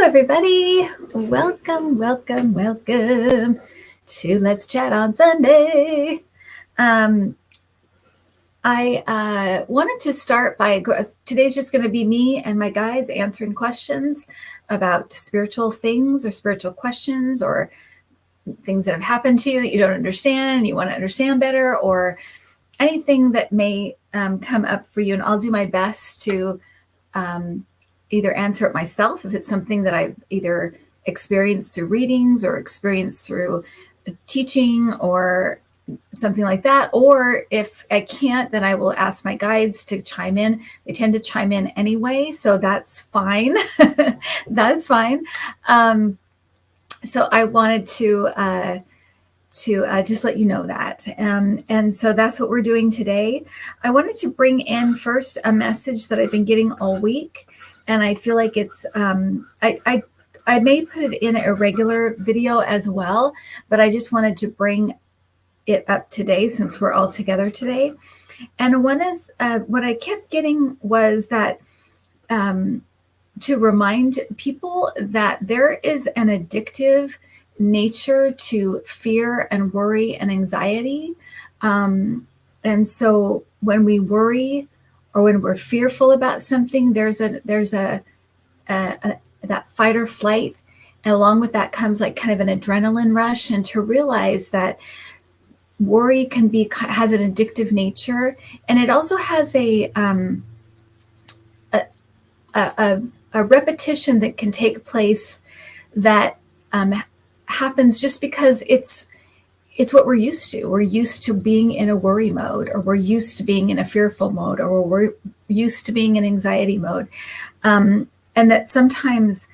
everybody. Welcome to Let's Chat on Sunday. I wanted to start by, today's just going to be me and my guides answering questions about spiritual things or spiritual questions or things that have happened to you that you don't understand and you want to understand better, or anything that may come up for you. And I'll do my best to either answer it myself if it's something that I've either experienced through readings or experienced through teaching or something like that. Or if I can't, then I will ask my guides to chime in. They tend to chime in anyway, so that's fine. That's fine. So I wanted to just let you know that. And so that's what we're doing today. I wanted to bring in first a message that I've been getting all week. And I feel like it's, I may put it in a regular video as well, but I just wanted to bring it up today since we're all together today. And one is, what I kept getting was that to remind people that there is an addictive nature to fear and worry and anxiety. And so when we worry or when we're fearful about something, there's that fight or flight. And along with that comes like kind of an adrenaline rush. And to realize that worry has an addictive nature. And it also has a repetition that can take place that happens just because it's what we're used to. We're used to being in a worry mode, or we're used to being in a fearful mode, or we're used to being in anxiety mode. And that sometimes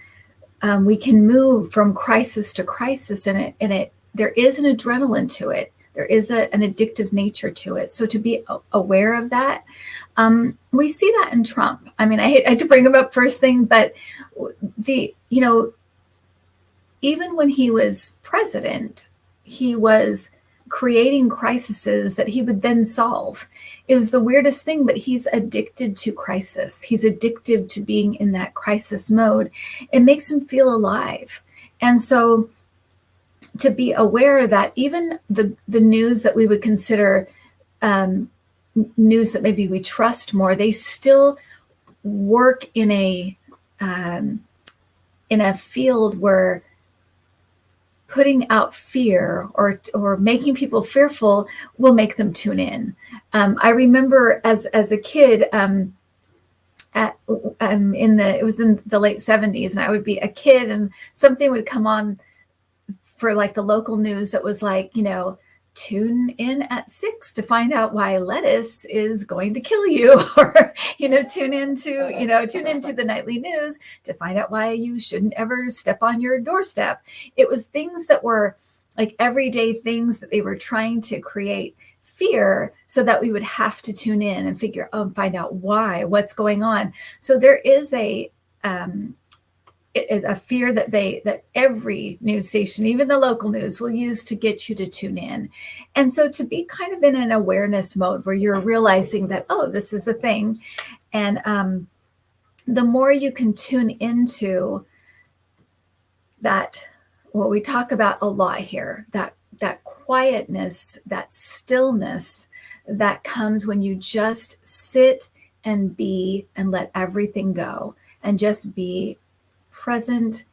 we can move from crisis to crisis, and there is an adrenaline to it. There is an addictive nature to it. So to be aware of that, we see that in Trump. I mean, I hate to bring him up first thing, but even when he was president, he was creating crises that he would then solve. It was the weirdest thing, but he's addicted to crisis. He's addicted to being in that crisis mode. It makes him feel alive. And so to be aware that even the news that we would consider news that maybe we trust more, they still work in a field where putting out fear or making people fearful will make them tune in. I remember as a kid, it was in the late 70s, and I would be a kid, and something would come on for like the local news that was like, tune in at 6 to find out why lettuce is going to kill you, or tune into the nightly news to find out why you shouldn't ever step on your doorstep. It was things that were like everyday things that they were trying to create fear so that we would have to tune in and find out what's going on. So there is a fear that every news station, even the local news, will use to get you to tune in. And so to be kind of in an awareness mode where you're realizing that, oh, this is a thing. And the more you can tune into that, what we talk about a lot here, that quietness, that stillness that comes when you just sit and be and let everything go and just be present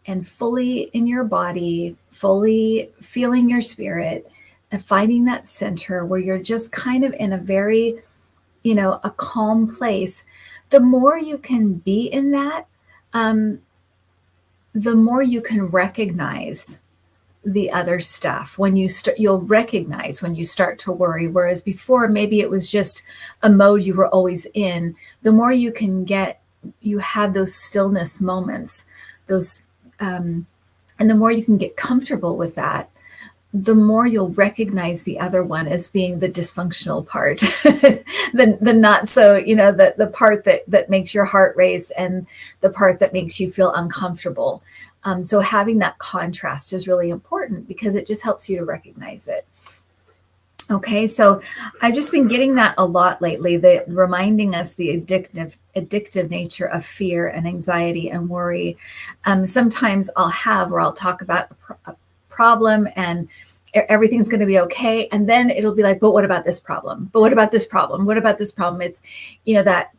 and fully in your body, fully feeling your spirit, and finding that center where you're just kind of in a very, a calm place. The more you can be in that, the more you can recognize the other stuff. When you'll recognize when you start to worry, whereas before maybe it was just a mode you were always in. The more you have those stillness moments, and the more you can get comfortable with that, the more you'll recognize the other one as being the dysfunctional part, the not so, the part that makes your heart race and the part that makes you feel uncomfortable. So having that contrast is really important because it just helps you to recognize it. Okay, so I've just been getting that a lot lately, that reminding us the addictive nature of fear and anxiety and worry. Sometimes I'll talk about a problem, and everything's going to be okay, and then it'll be like, but what about this problem? But what about this problem? What about this problem? It's, that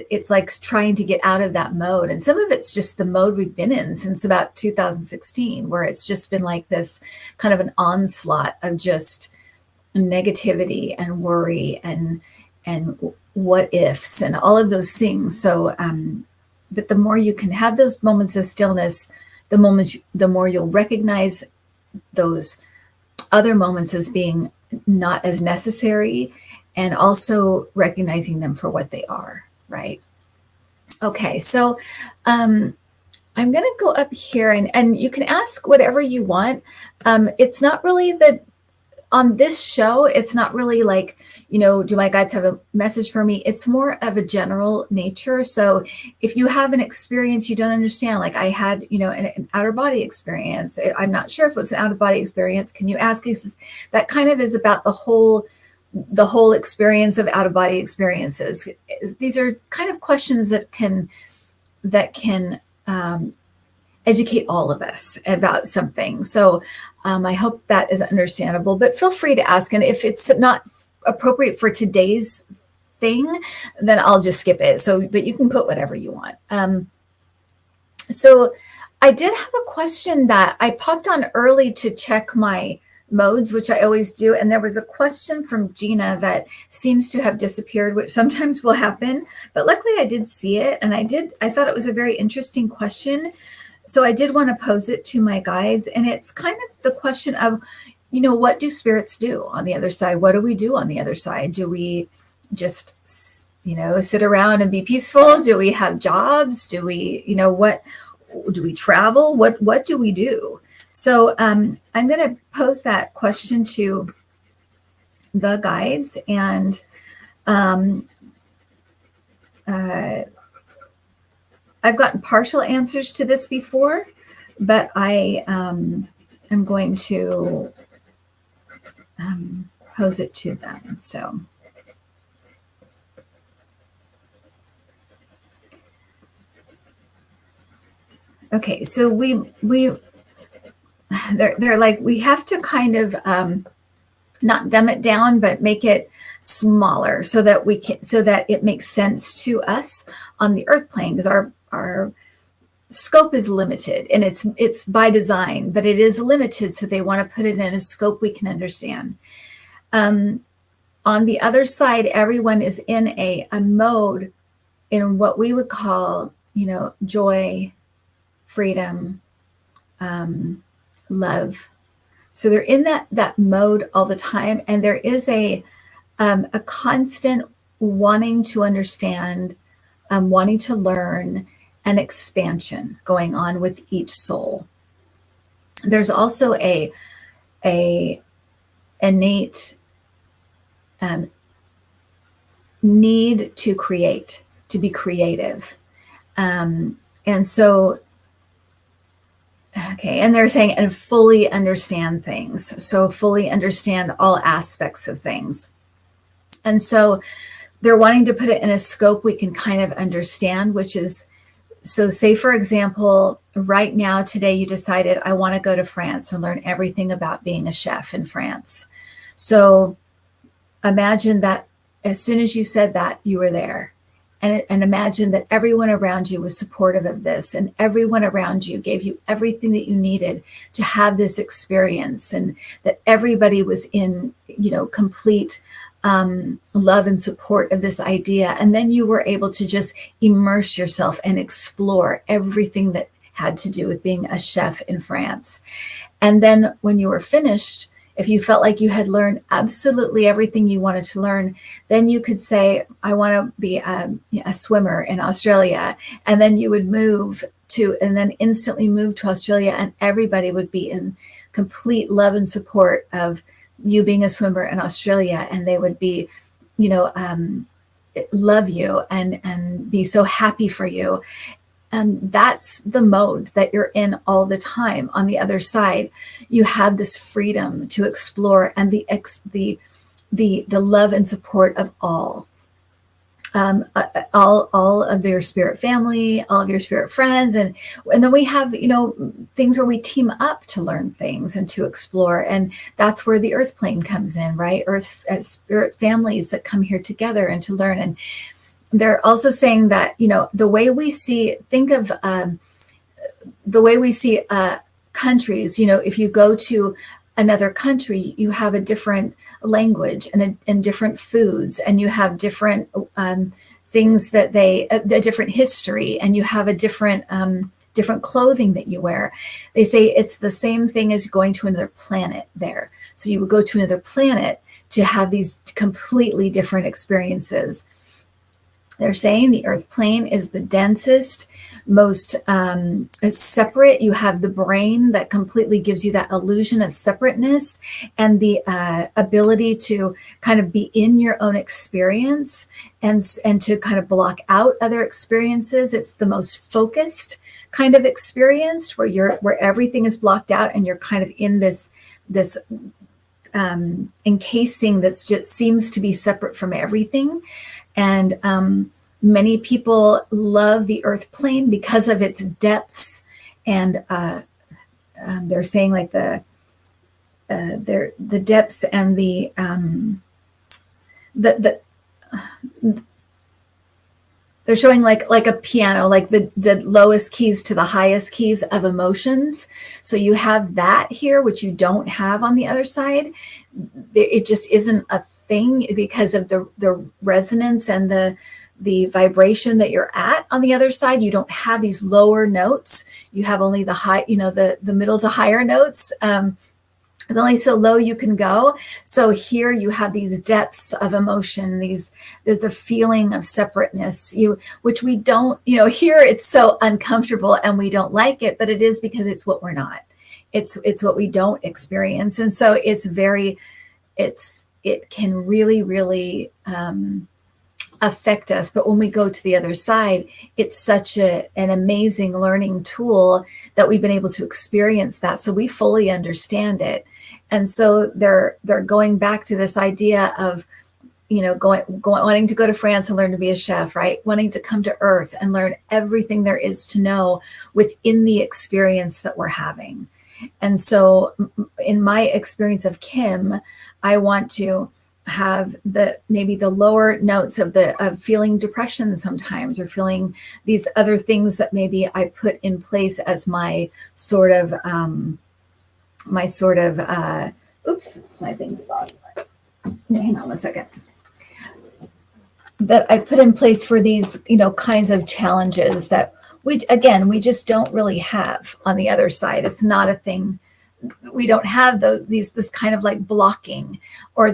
it's like trying to get out of that mode. And some of it's just the mode we've been in since about 2016, where it's just been like this kind of an onslaught of just negativity and worry and what ifs and all of those things. So but the more you can have those moments of stillness, the more you'll recognize those other moments as being not as necessary, and also recognizing them for what they are, right? Okay, so I'm going to go up here, and you can ask whatever you want. It's not really on this show, it's not really like, do my guides have a message for me? It's more of a general nature. So if you have an experience you don't understand, like I had, an outer body experience, I'm not sure if it was an out of body experience, can you ask us? That kind of is about the whole experience of out of body experiences. These are kind of questions that can educate all of us about something. So I hope that is understandable, but feel free to ask. And if it's not appropriate for today's thing, then I'll just skip it. So, but you can put whatever you want. So I did have a question that I popped on early to check my modes, which I always do. And there was a question from Gina that seems to have disappeared, which sometimes will happen, but luckily I did see it. And I thought it was a very interesting question. So I did want to pose it to my guides, and it's kind of the question of, what do spirits do on the other side? What do we do on the other side? Do we just, sit around and be peaceful? Do we have jobs? Do we, what do we travel? What do we do? So I'm going to pose that question to the guides, and I've gotten partial answers to this before, but I am going to pose it to them. So, okay, so they're like, we have to kind of not dumb it down, but make it smaller so that it makes sense to us on the earth plane, because our scope is limited, and it's by design, but it is limited. So they want to put it in a scope we can understand. On the other side, everyone is in a mode in what we would call, joy, freedom, love. So they're in that mode all the time, and there is a constant wanting to understand, wanting to learn, and expansion going on with each soul. There's also a innate need to create, to be creative, and so. Okay, and they're saying, and fully understand things. So fully understand all aspects of things. And so they're wanting to put it in a scope we can kind of understand, which is, so say, for example, right now, today, you decided, I want to go to France and learn everything about being a chef in France. So imagine that as soon as you said that, you were there. And imagine that everyone around you was supportive of this, and everyone around you gave you everything that you needed to have this experience, and that everybody was in, complete love and support of this idea. And then you were able to just immerse yourself and explore everything that had to do with being a chef in France. And then when you were finished, if you felt like you had learned absolutely everything you wanted to learn, then you could say, I want to be a swimmer in Australia. And then you would instantly move to Australia, and everybody would be in complete love and support of you being a swimmer in Australia. And they would be, love you and be so happy for you. That's the mode that you're in all the time. On the other side, you have this freedom to explore, and the love and support of all of your spirit family, all of your spirit friends, and then we have things where we team up to learn things and to explore, and that's where the earth plane comes in, right? Earth as spirit families that come here together and to learn. And they're also saying that the way we see, think of the way we see countries. If you go to another country, you have a different language and different foods, and you have different things that a different history, and you have a different clothing that you wear. They say it's the same thing as going to another planet there. So you would go to another planet to have these completely different experiences. They're saying the earth plane is the densest, most separate. You have the brain that completely gives you that illusion of separateness, and the ability to kind of be in your own experience and to kind of block out other experiences. It's the most focused kind of experience where everything is blocked out, and you're kind of in this encasing that just seems to be separate from everything. And many people love the earth plane because of its depths, and they're saying like the depths and the they're showing like a piano, like the lowest keys to the highest keys of emotions. So you have that here, which you don't have on the other side. It just isn't a thing because of the resonance and the vibration that you're at on the other side. You don't have these lower notes. You have only the high, the middle to higher notes. It's only so low you can go. So here you have these depths of emotion, the feeling of separateness, which we don't, here it's so uncomfortable and we don't like it, but it is because it's what we're not. It's what we don't experience. And so it can really, really affect us. But when we go to the other side, it's such an amazing learning tool that we've been able to experience that. So we fully understand it. And so they're going back to this idea of, wanting to go to France and learn to be a chef, right? Wanting to come to Earth and learn everything there is to know within the experience that we're having. And so in my experience of Kim, I want to have maybe the lower notes of feeling depression sometimes, or feeling these other things that maybe I put in place as my sort of oops, my thing's gone. Hang on one second. That I put in place for these, kinds of challenges that we just don't really have on the other side. It's not a thing. We don't have this kind of like blocking or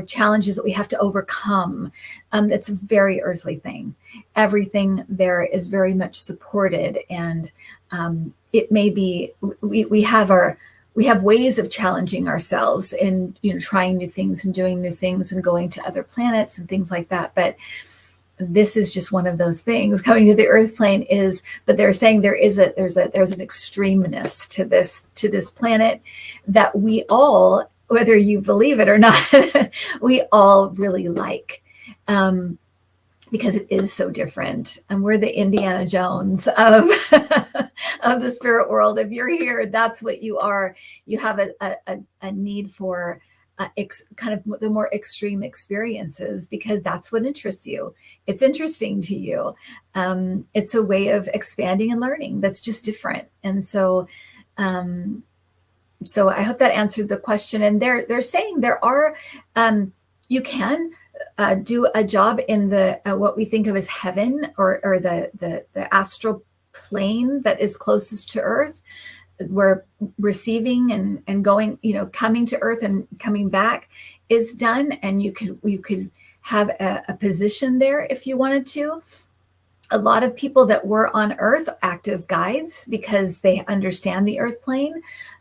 challenges that we have to overcome. It's a very earthly thing. Everything there is very much supported, and it may be we have ways of challenging ourselves and trying new things and doing new things and going to other planets and things like that. But this is just one of those things. Coming to the earth plane but they're saying there's an extremeness to this planet that we all, whether you believe it or not, we all really like, because it is so different. And we're the Indiana Jones of of the spirit world. If you're here, that's what you are. You have a need for kind of the more extreme experiences, because that's what interests you. It's interesting to you. It's a way of expanding and learning that's just different. And so I hope that answered the question. And they're saying there are, you can do a job in the what we think of as heaven, or the astral plane that is closest to Earth, where receiving and going, coming to Earth and coming back is done. And you could have a position there if you wanted to. A lot of people that were on Earth act as guides because they understand the Earth plane.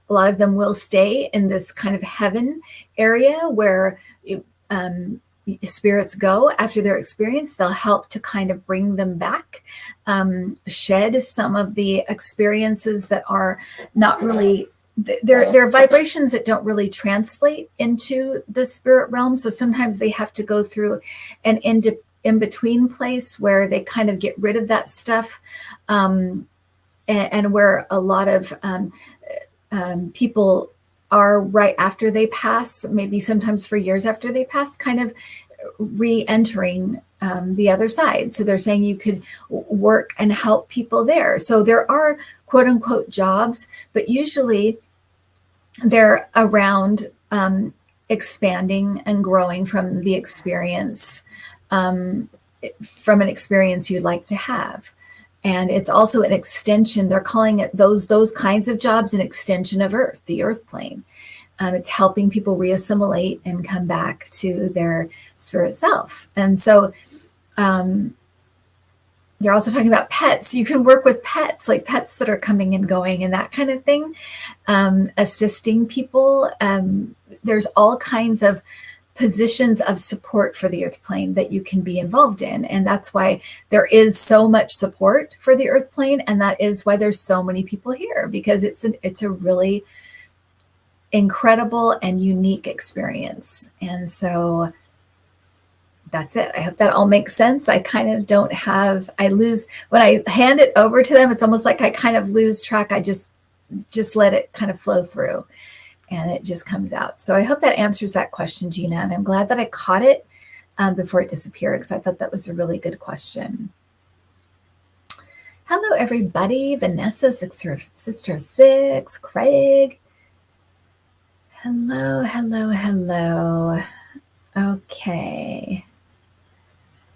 A lot of them will stay in this kind of heaven area where spirits go after their experience, they'll help to kind of bring them back, shed some of the experiences that are not really, they're vibrations that don't really translate into the spirit realm. So sometimes they have to go through an in-between place where they kind of get rid of that stuff, and where a lot of people are right after they pass, maybe sometimes for years after they pass, kind of re-entering the other side. So they're saying you could work and help people there. So there are quote unquote jobs, but usually they're around expanding and growing from the experience, from an experience you'd like to have. And it's also an extension. They're calling it those kinds of jobs, an extension of Earth, the Earth plane. It's helping people reassimilate and come back to their spirit self. And so they're also talking about pets. You can work with pets, like pets that are coming and going and that kind of thing, assisting people. There's all kinds of positions of support for the Earth plane that you can be involved in. And that's why there is so much support for the Earth plane. And that is why there's so many people here, because it's a really incredible and unique experience. And so that's it. I hope that all makes sense. I kind of I lose, when I hand it over to them, it's almost like I kind of lose track. I just let it kind of flow through and it just comes out. So I hope that answers that question, Gina. And I'm glad that I caught it before it disappeared, because I thought that was a really good question. Hello, everybody. Vanessa, Sister 6, Craig. Hello. Okay.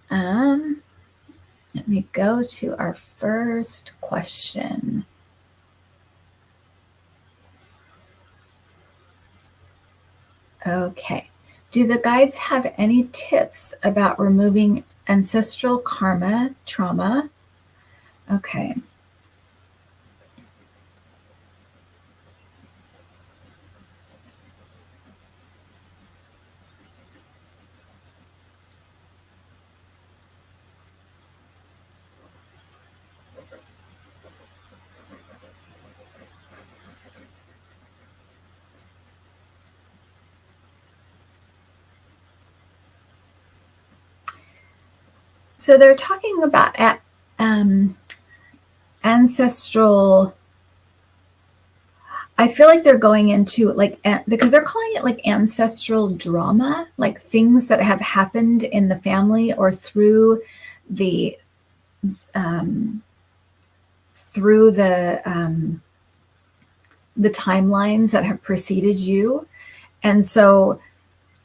Let me go to our first question. Okay. Do the guides have any tips about removing ancestral karma, trauma? Okay. So they're talking about ancestral. I feel like they're going into because they're calling it like ancestral drama, like things that have happened in the family or through the timelines that have preceded you. And so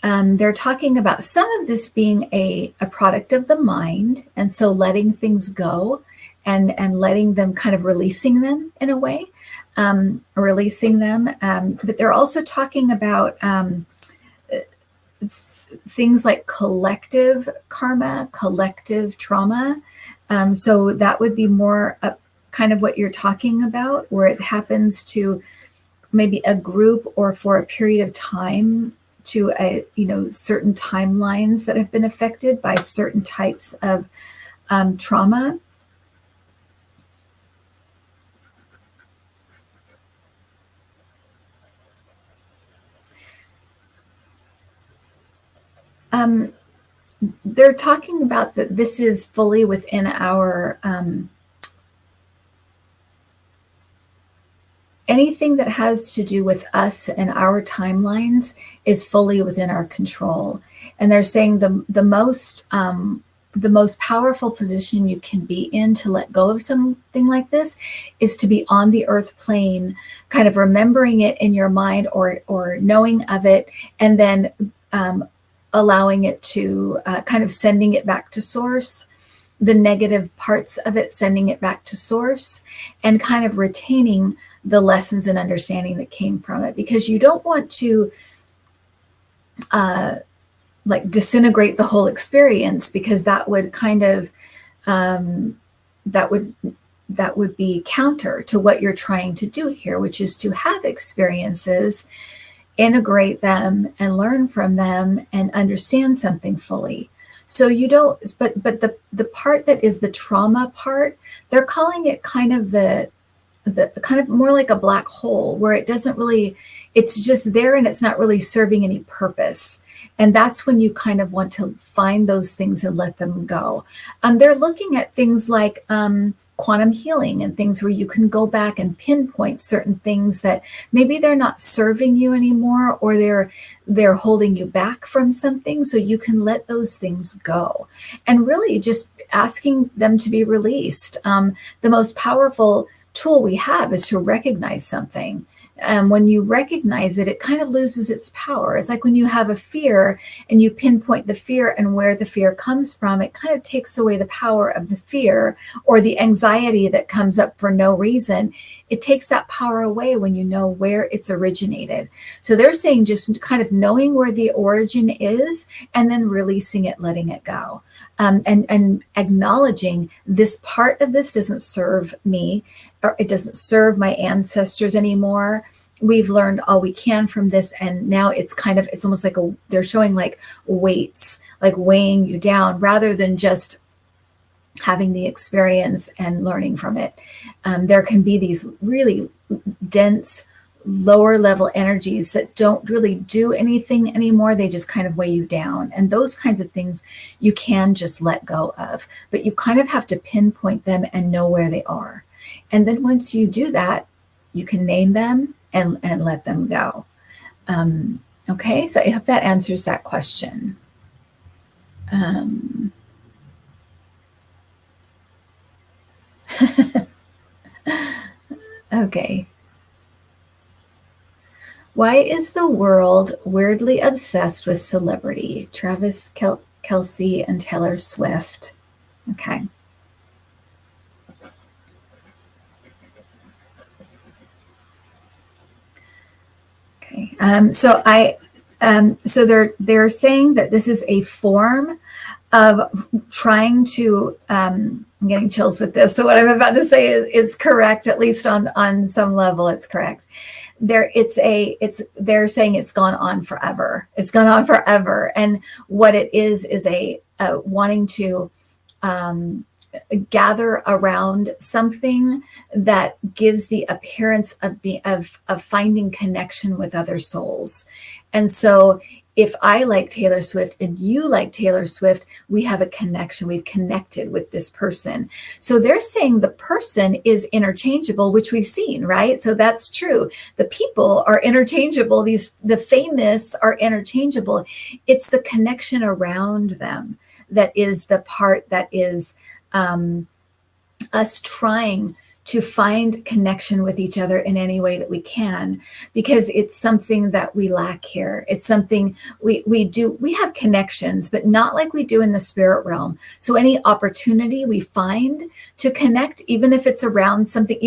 they're talking about some of this being a product of the mind, and so letting things go and letting them, kind of releasing them in a way, releasing them. But they're also talking about things like collective karma, collective trauma. So that would be more kind of what you're talking about, where it happens to maybe a group or for a period of time, to certain timelines that have been affected by certain types of trauma. They're talking about that this is fully within our anything that has to do with us and our timelines is fully within our control. And they're saying the most powerful position you can be in to let go of something like this is to be on the earth plane, kind of remembering it in your mind or knowing of it, and then allowing it to kind of sending it back to source, the negative parts of it, sending it back to source, and kind of retaining the lessons and understanding that came from it, because you don't want to disintegrate the whole experience, because that would kind of that would be counter to what you're trying to do here, which is to have experiences integrate them and learn from them and understand something fully. So you don't, but the part that is the trauma part, they're calling it kind of the kind of more like a black hole where it doesn't really, it's just there and it's not really serving any purpose. And that's when you kind of want to find those things and let them go. They're looking at things like quantum healing and things where you can go back and pinpoint certain things that maybe they're not serving you anymore, or they're holding you back from something, so you can let those things go and really just asking them to be released. The most powerful tool we have is to recognize something. When you recognize it, it kind of loses its power. It's like when you have a fear and you pinpoint the fear and where the fear comes from, it kind of takes away the power of the fear or the anxiety that comes up for no reason. It takes that power away when you know where it's originated. So they're saying just kind of knowing where the origin is and then releasing it, letting it go, and acknowledging this part of this doesn't serve me, or it doesn't serve my ancestors anymore. We've learned all we can from this. And now it's almost like they're showing like weights, like weighing you down rather than just having the experience and learning from it. There can be these really dense, lower level energies that don't really do anything anymore. They just kind of weigh you down. And those kinds of things you can just let go of, but you kind of have to pinpoint them and know where they are. And then once you do that, you can name them and let them go. Okay, so I hope that answers that question. Okay. Why is the world weirdly obsessed with celebrity? Travis Kelce and Taylor Swift. Okay. Okay. So they're saying that this is a form of trying to. I'm getting chills with this. So what I'm about to say is correct, at least on some level. It's correct. They're saying it's gone on forever. It's gone on forever, and what it is a wanting to gather around something that gives the appearance of finding connection with other souls. And so if I like Taylor Swift and you like Taylor Swift, we have a connection. We've connected with this person. So they're saying the person is interchangeable, which we've seen, right? So that's true. The people are interchangeable. The famous are interchangeable. It's the connection around them that is the part that is us trying to find connection with each other in any way that we can, because it's something that we lack here. It's something we do. We have connections, but not like we do in the spirit realm. So any opportunity we find to connect, even if it's around something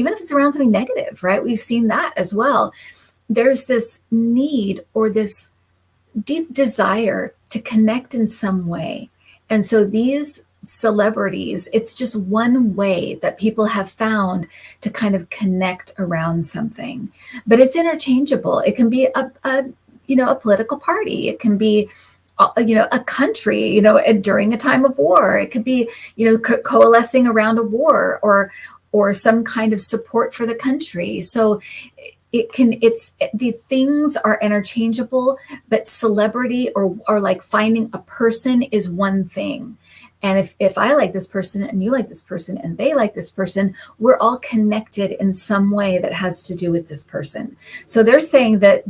negative, right? We've seen that as well. There's this need or this deep desire to connect in some way. And so these celebrities, it's just one way that people have found to kind of connect around something, but it's interchangeable. It can be a political party. It can be a country, during a time of war. It could be, coalescing around a war or some kind of support for the country. So the things are interchangeable, but celebrity or like finding a person is one thing. And if I like this person and you like this person and they like this person, we're all connected in some way that has to do with this person. So they're saying that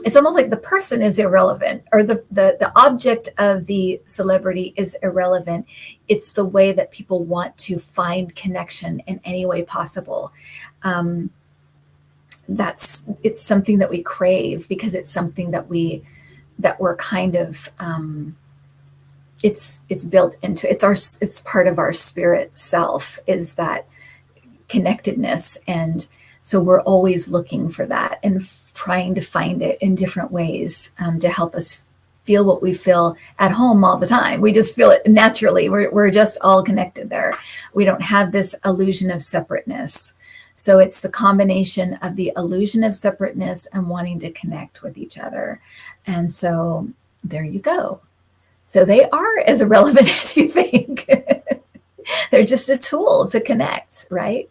it's almost like the person is irrelevant, or the object of the celebrity is irrelevant. It's the way that people want to find connection in any way possible. It's something that we crave because it's something that we're kind of it's built into it's part of our spirit self, is that connectedness. And so we're always looking for that and trying to find it in different ways to help us feel what we feel at home all the time. We just feel it naturally. We're just all connected there. We don't have this illusion of separateness. So it's the combination of the illusion of separateness and wanting to connect with each other. And so there you go. So they are as irrelevant as you think. They're just a tool to connect, right?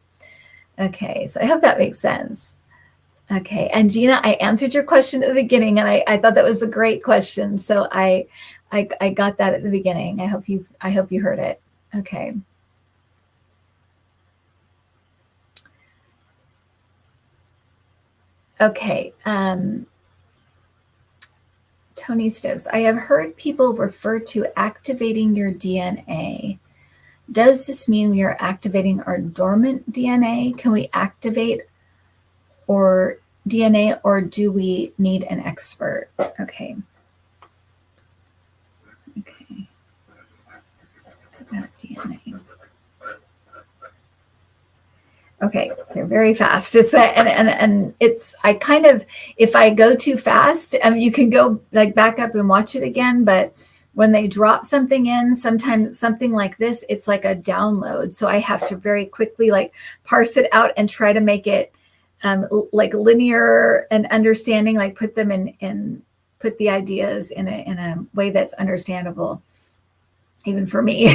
Okay, so I hope that makes sense. Okay, and Gina, I answered your question at the beginning, and I thought that was a great question. So I got that at the beginning. I hope you heard it. Okay. Okay. Tony Stokes, I have heard people refer to activating your DNA. Does this mean we are activating our dormant DNA? Can we activate or DNA, or do we need an expert? Okay. Okay. That DNA. Okay, they're very fast. It's and it's I kind of, if I go too fast, you can go like back up and watch it again. But when they drop something in, sometimes something like this, it's like a download. So I have to very quickly like parse it out and try to make it like linear and understanding. Like put them in put the ideas in a way that's understandable, even for me.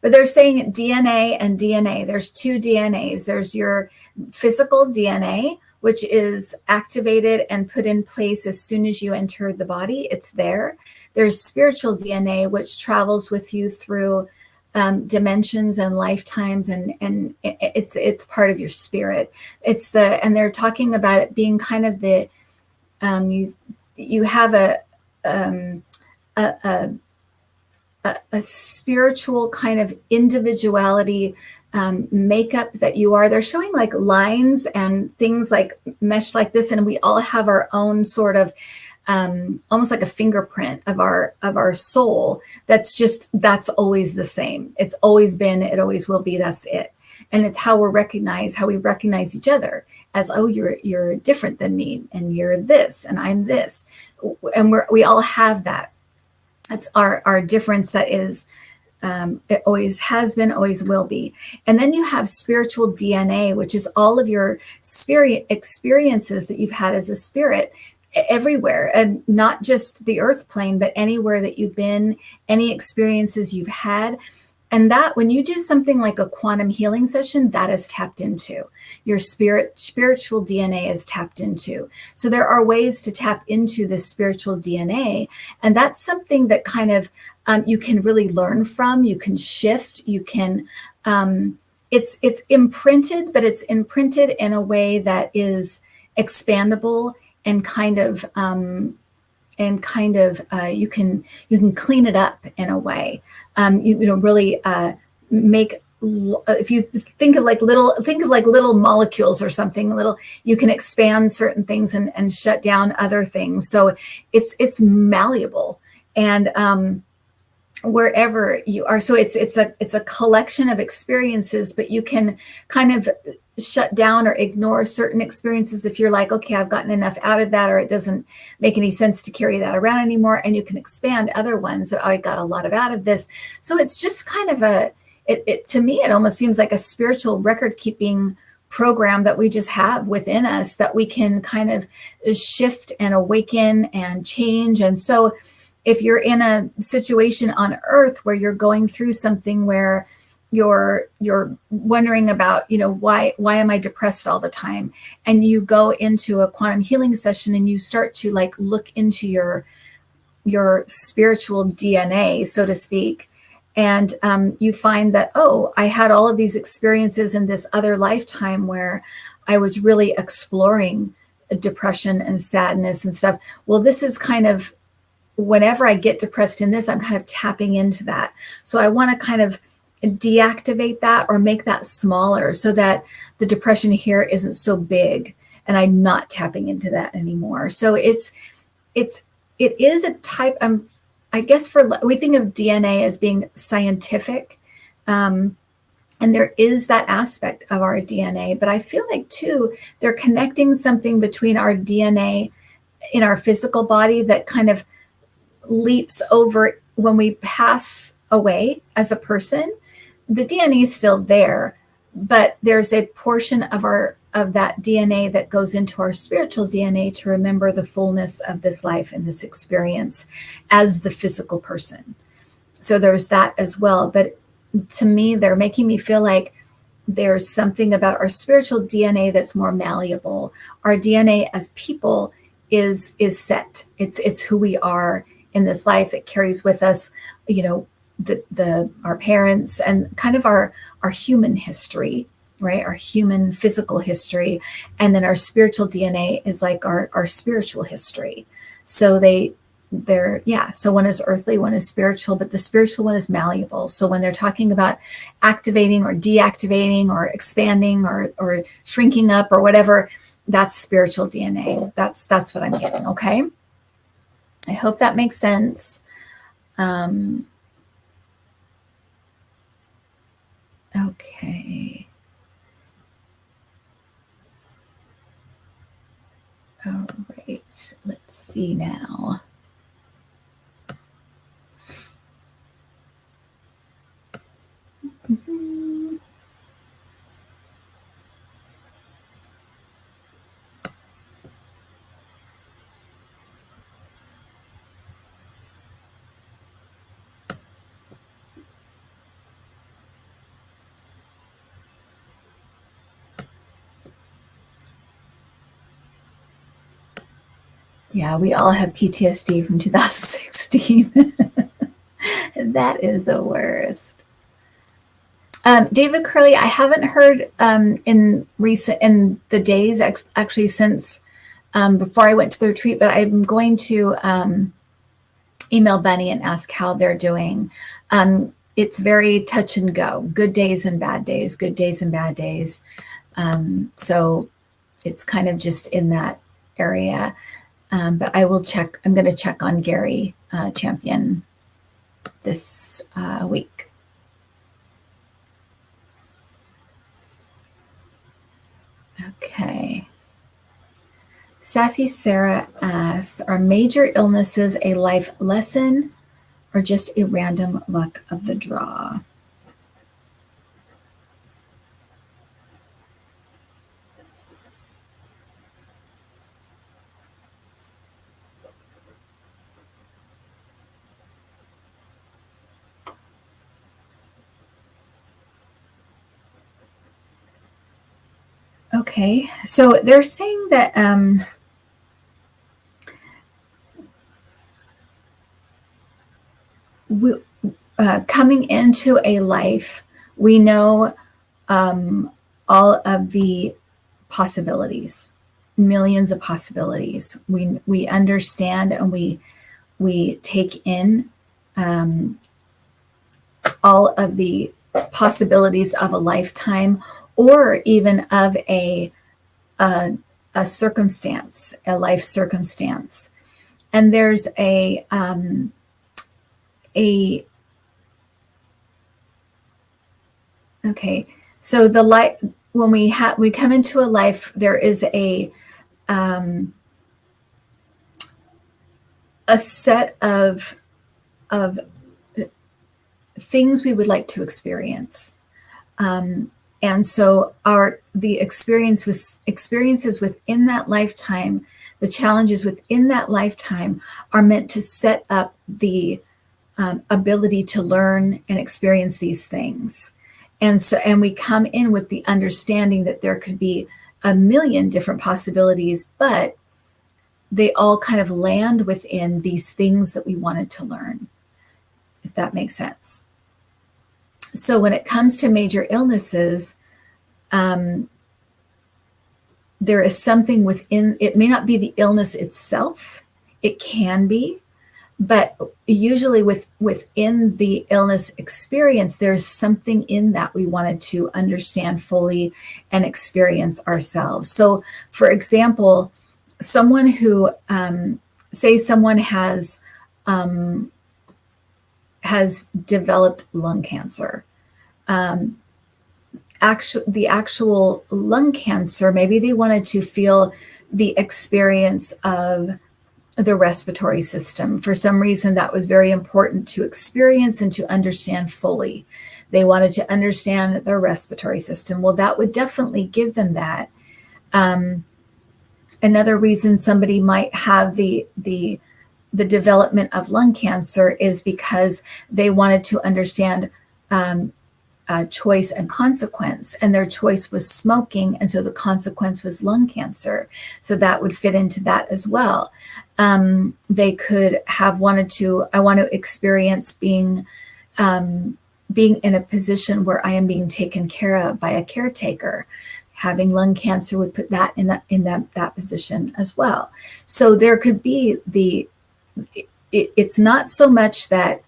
But they're saying DNA and DNA. There's two DNAs. There's your physical DNA, which is activated and put in place as soon as you enter the body. It's there. There's spiritual DNA, which travels with you through dimensions and lifetimes, and it's part of your spirit. And they're talking about it being kind of the you have a spiritual kind of individuality makeup that you are. They're showing like lines and things like mesh like this, and we all have our own sort of almost like a fingerprint of our soul. That's always the same. It's always been, it always will be. That's it. And it's how we recognize each other as, oh, you're different than me, and you're this, and I'm this, and we all have that. It's our difference that is, it always has been, always will be. And then you have spiritual DNA, which is all of your spirit experiences that you've had as a spirit everywhere, and not just the earth plane, but anywhere that you've been, any experiences you've had. And that when you do something like a quantum healing session, that is tapped into. Your spiritual DNA is tapped into. So there are ways to tap into this spiritual DNA. And that's something that kind of you can really learn from. You can shift. You can, it's imprinted, but it's imprinted in a way that is expandable and kind of you can clean it up in a way. You really make, if you think of like little molecules or something little, you can expand certain things and shut down other things. So it's malleable, and wherever you are. So it's a collection of experiences, but you can kind of shut down or ignore certain experiences if you're like, okay, I've gotten enough out of that, or it doesn't make any sense to carry that around anymore. And you can expand other ones that I got a lot of out of this. So it's just kind of to me, it almost seems like a spiritual record keeping program that we just have within us that we can kind of shift and awaken and change. And so if you're in a situation on earth where you're going through something where you're wondering about, why am I depressed all the time? And you go into a quantum healing session and you start to like look into your spiritual DNA, so to speak. And you find that, oh, I had all of these experiences in this other lifetime where I was really exploring depression and sadness and stuff. Well, this is kind of, whenever I get depressed in this, I'm kind of tapping into that. So I want to kind of deactivate that or make that smaller so that the depression here isn't so big and I'm not tapping into that anymore. So it is a type, I guess we think of DNA as being scientific, and there is that aspect of our DNA, but I feel like too, they're connecting something between our DNA in our physical body that kind of leaps over when we pass away as a person. The DNA is still there, but there's a portion of that DNA that goes into our spiritual DNA to remember the fullness of this life and this experience as the physical person. So there's that as well. But to me, they're making me feel like there's something about our spiritual DNA that's more malleable. Our DNA as people is set. It's who we are in this life. It carries with us, our parents and kind of our human history, right? Our human physical history. And then our spiritual DNA is like our spiritual history. So so one is earthly, one is spiritual, but the spiritual one is malleable. So when they're talking about activating or deactivating or expanding or shrinking up or whatever, that's spiritual DNA. That's what I'm getting. Okay. I hope that makes sense. Okay. All right. Let's see now. Yeah, we all have PTSD from 2016. That is the worst. David Curley, I haven't heard in the days actually since before I went to the retreat, but I'm going to email Bunny and ask how they're doing. It's very touch and go, good days and bad days, good days and bad days. So it's kind of just in that area. But I will check. I'm going to check on Gary Champion this week. Okay. Sassy Sarah asks, are major illnesses a life lesson or just a random luck of the draw? Okay, so they're saying that coming into a life, we know all of the possibilities, millions of possibilities. We understand and we take in all of the possibilities of a lifetime, or even of a circumstance, a life circumstance. And there's okay, so the life, when we come into a life, there is a set of things we would like to experience. And so the experiences within that lifetime, the challenges within that lifetime are meant to set up the ability to learn and experience these things. And we come in with the understanding that there could be a million different possibilities, but they all kind of land within these things that we wanted to learn, if that makes sense. So when it comes to major illnesses, there is something within, it may not be the illness itself, it can be, but usually within the illness experience, there's something in that we wanted to understand fully and experience ourselves. So for example, someone who, say someone has developed lung cancer, the actual lung cancer, maybe they wanted to feel the experience of the respiratory system. For some reason, that was very important to experience and to understand fully. They wanted to understand their respiratory system. Well, that would definitely give them that. Another reason somebody might have the development of lung cancer is because they wanted to understand choice and consequence, and their choice was smoking, and so the consequence was lung cancer. So that would fit into that as well. They could have wanted to, I want to experience being in a position where I am being taken care of by a caretaker. Having lung cancer would put that in that position as well. So there could be it's not so much that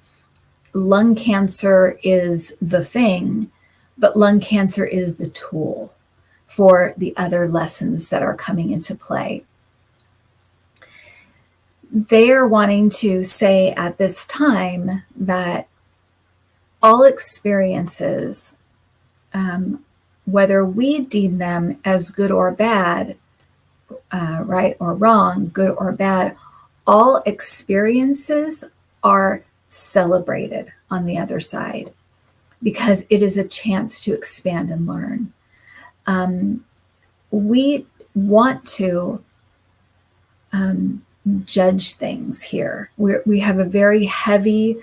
lung cancer is the thing, but lung cancer is the tool for the other lessons that are coming into play. They are wanting to say at this time that all experiences, whether we deem them as good or bad, right or wrong, good or bad, all experiences are celebrated on the other side because it is a chance to expand and learn. We want to judge things here. We have a very heavy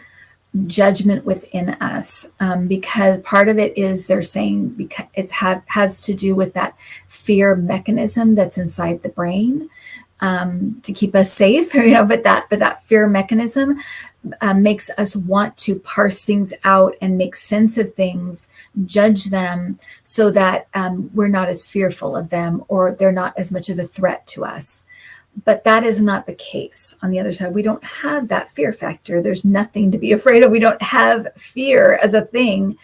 judgment within us because part of it is they're saying because it has to do with that fear mechanism that's inside the brain to keep us safe, but that fear mechanism makes us want to parse things out and make sense of things, judge them so that we're not as fearful of them or they're not as much of a threat to us. But that is not the case. On the other side, we don't have that fear factor. There's nothing to be afraid of. We don't have fear as a thing.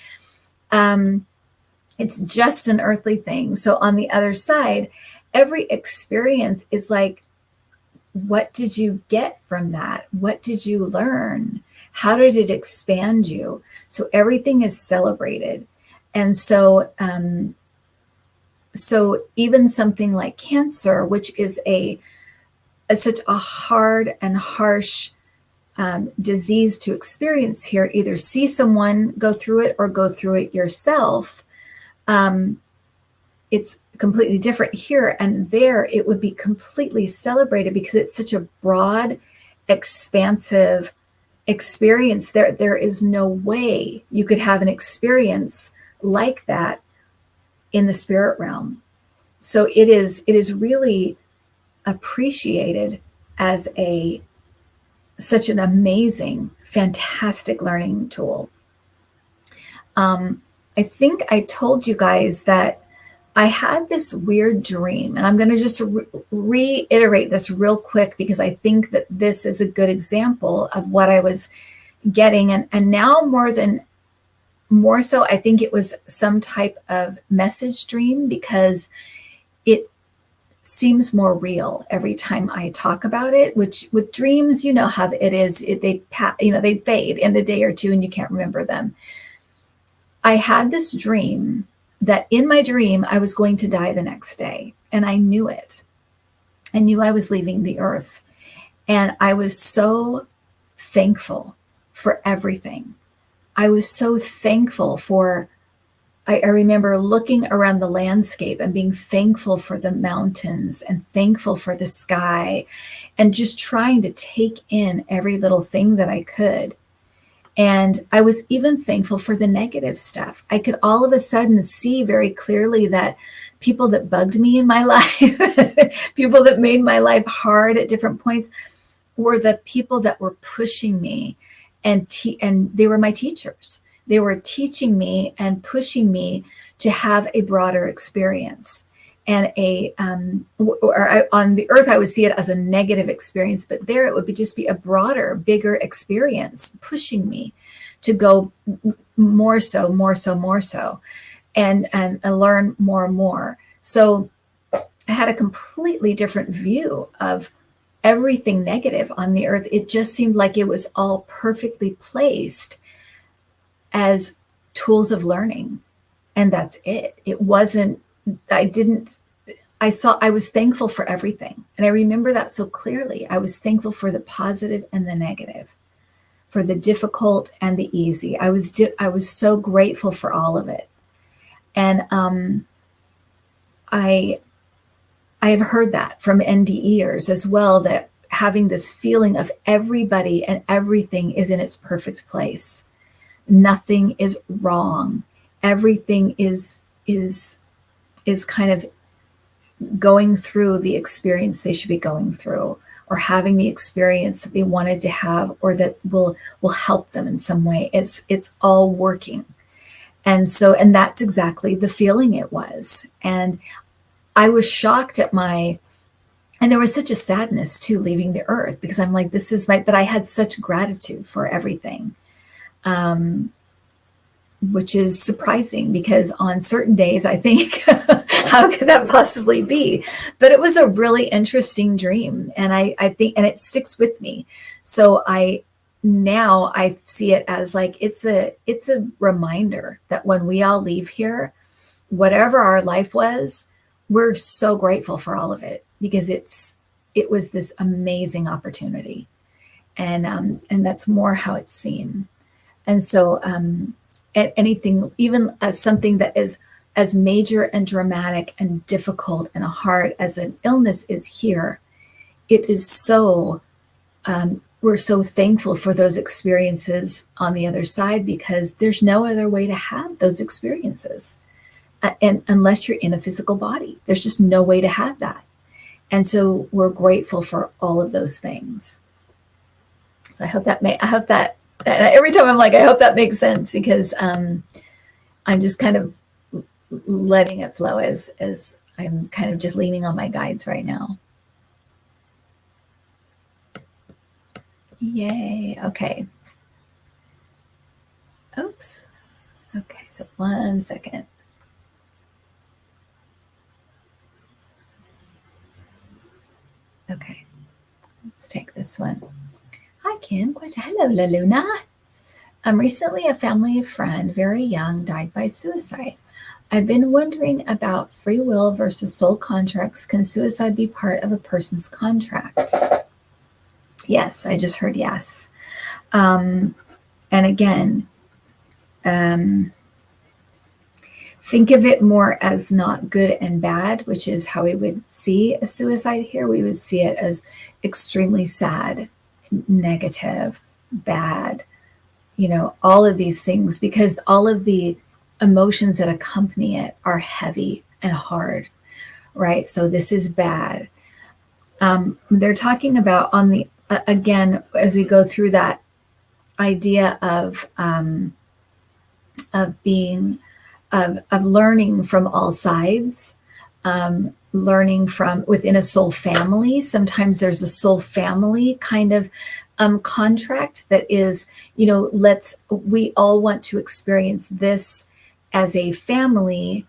It's just an earthly thing. So on the other side, every experience is like, what did you get from that? What did you learn? How did it expand you? So everything is celebrated. And so, so even something like cancer, which is such a hard and harsh disease to experience here, either see someone go through it or go through it yourself. It's completely different here, and there it would be completely celebrated because it's such a broad, expansive experience. There is no way you could have an experience like that in the spirit realm. So it is really appreciated as such an amazing, fantastic learning tool. I think I told you guys that I had this weird dream, and I'm going to just reiterate this real quick because I think that this is a good example of what I was getting. And now more so, I think it was some type of message dream because it seems more real every time I talk about it, which with dreams, you know how it is. They fade in a day or two and you can't remember them. I had this dream that in my dream, I was going to die the next day. And I knew it. I knew I was leaving the earth. And I was so thankful for everything. I was so thankful for, I remember looking around the landscape and being thankful for the mountains and thankful for the sky and just trying to take in every little thing that I could. And I was even thankful for the negative stuff. I could all of a sudden see very clearly that people that bugged me in my life, people that made my life hard at different points, were the people that were pushing me, and they were my teachers. They were teaching me and pushing me to have a broader experience. And on the earth, I would see it as a negative experience, but there it would just be a broader, bigger experience pushing me to go more so, and learn more and more. So I had a completely different view of everything negative on the earth. It just seemed like it was all perfectly placed as tools of learning. And that's it. It wasn't, I was thankful for everything. And I remember that so clearly. I was thankful for the positive and the negative, for the difficult and the easy. I was so grateful for all of it. And I have heard that from NDEers as well, that having this feeling of everybody and everything is in its perfect place. Nothing is wrong. Everything is kind of going through the experience they should be going through, or having the experience that they wanted to have, or that will help them in some way. It's all working. And that's exactly the feeling it was. And I was shocked at and there was such a sadness too, leaving the earth, because I'm like, but I had such gratitude for everything. Which is surprising, because on certain days I think, how could that possibly be? But it was a really interesting dream. And I think, and it sticks with me. So now I see it as like, it's a reminder that when we all leave here, whatever our life was, we're so grateful for all of it, because it was this amazing opportunity. And that's more how it's seen. And so, anything, even as something that is as major and dramatic and difficult and hard as an illness is here, it is so, we're so thankful for those experiences on the other side, because there's no other way to have those experiences. And unless you're in a physical body, there's just no way to have that. And so we're grateful for all of those things. So I hope that every time I'm like, I hope that makes sense, because I'm just kind of letting it flow as I'm kind of just leaning on my guides right now. Yay. Okay. Oops. Okay. So 1 second. Okay. Let's take this one. Hi, Kim. Hello, La Luna. Recently, a family friend, very young, died by suicide. I've been wondering about free will versus soul contracts. Can suicide be part of a person's contract? Yes, I just heard yes. And again, think of it more as not good and bad, which is how we would see a suicide here. We would see it as extremely sad, negative, bad, all of these things, because all of the emotions that accompany it are heavy and hard, right? So this is bad. They're talking about again, as we go through that idea of learning from all sides, learning from within a soul family. Sometimes there's a soul family kind of contract that is, we all want to experience this as a family.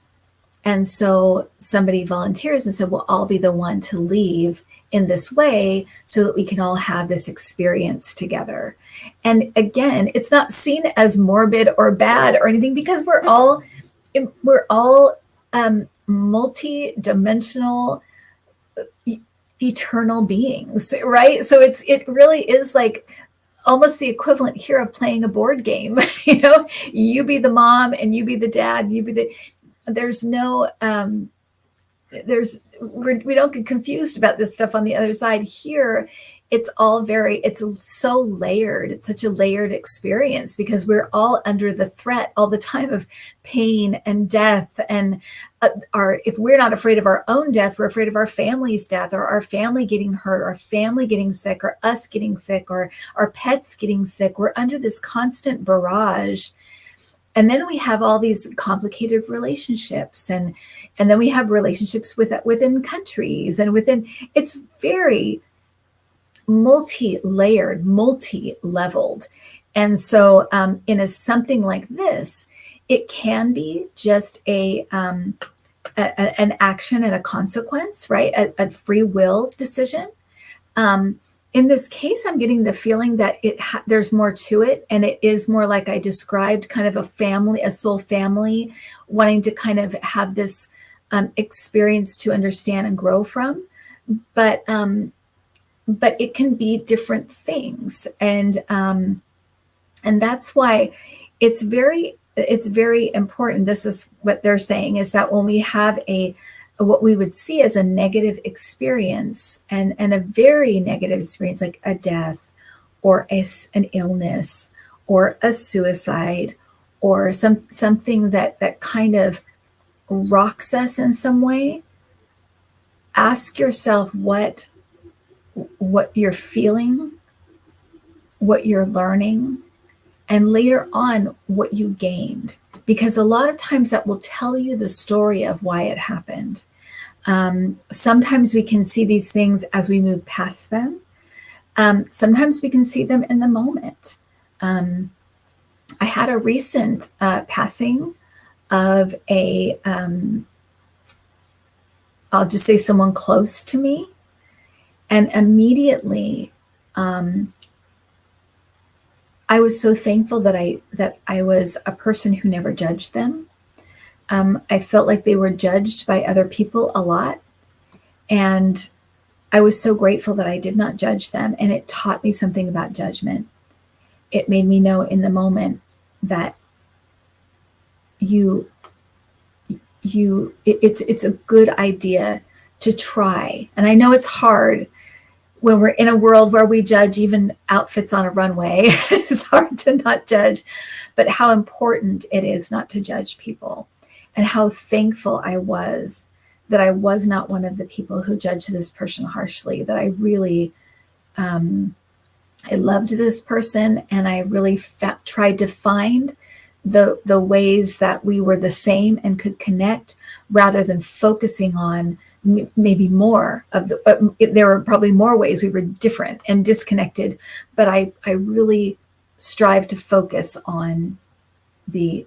And so somebody volunteers and said, well, I'll be the one to leave in this way so that we can all have this experience together. And again, it's not seen as morbid or bad or anything, because we're all multi-dimensional, eternal beings, right? So it really is like almost the equivalent here of playing a board game. You be the mom and you be the dad, there's no we don't get confused about this stuff on the other side. Here it's so layered. It's such a layered experience, because we're all under the threat all the time of pain and death. And if we're not afraid of our own death, we're afraid of our family's death, or our family getting hurt, or family getting sick, or us getting sick, or our pets getting sick. We're under this constant barrage. And then we have all these complicated relationships, and then we have relationships within countries, and it's very multi-layered, multi-leveled. And so in something like this, it can be just an action and a consequence, right? A free will decision. In this case, I'm getting the feeling that there's more to it, and it is more like I described, kind of a soul family wanting to kind of have this experience to understand and grow from. But it can be different things. And And that's why it's very important. This is what they're saying, is that when we have what we would see as a negative experience, and a very negative experience, like a death or an illness or a suicide or something that kind of rocks us in some way, ask yourself what you're feeling, what you're learning, and later on what you gained, because a lot of times that will tell you the story of why it happened. Sometimes we can see these things as we move past them. Sometimes we can see them in the moment. I had a recent passing of I'll just say someone close to me, and immediately I was so thankful that I was a person who never judged them. I felt like they were judged by other people a lot, and I was so grateful that I did not judge them, and it taught me something about judgment. It made me know in the moment that it's a good idea to try. And I know it's hard when we're in a world where we judge even outfits on a runway. It's hard to not judge, but how important it is not to judge people, and how thankful I was that I was not one of the people who judged this person harshly, that I really, I loved this person, and I really tried to find the ways that we were the same and could connect, rather than focusing on maybe more of there were probably more ways we were different and disconnected, but I really strive to focus on the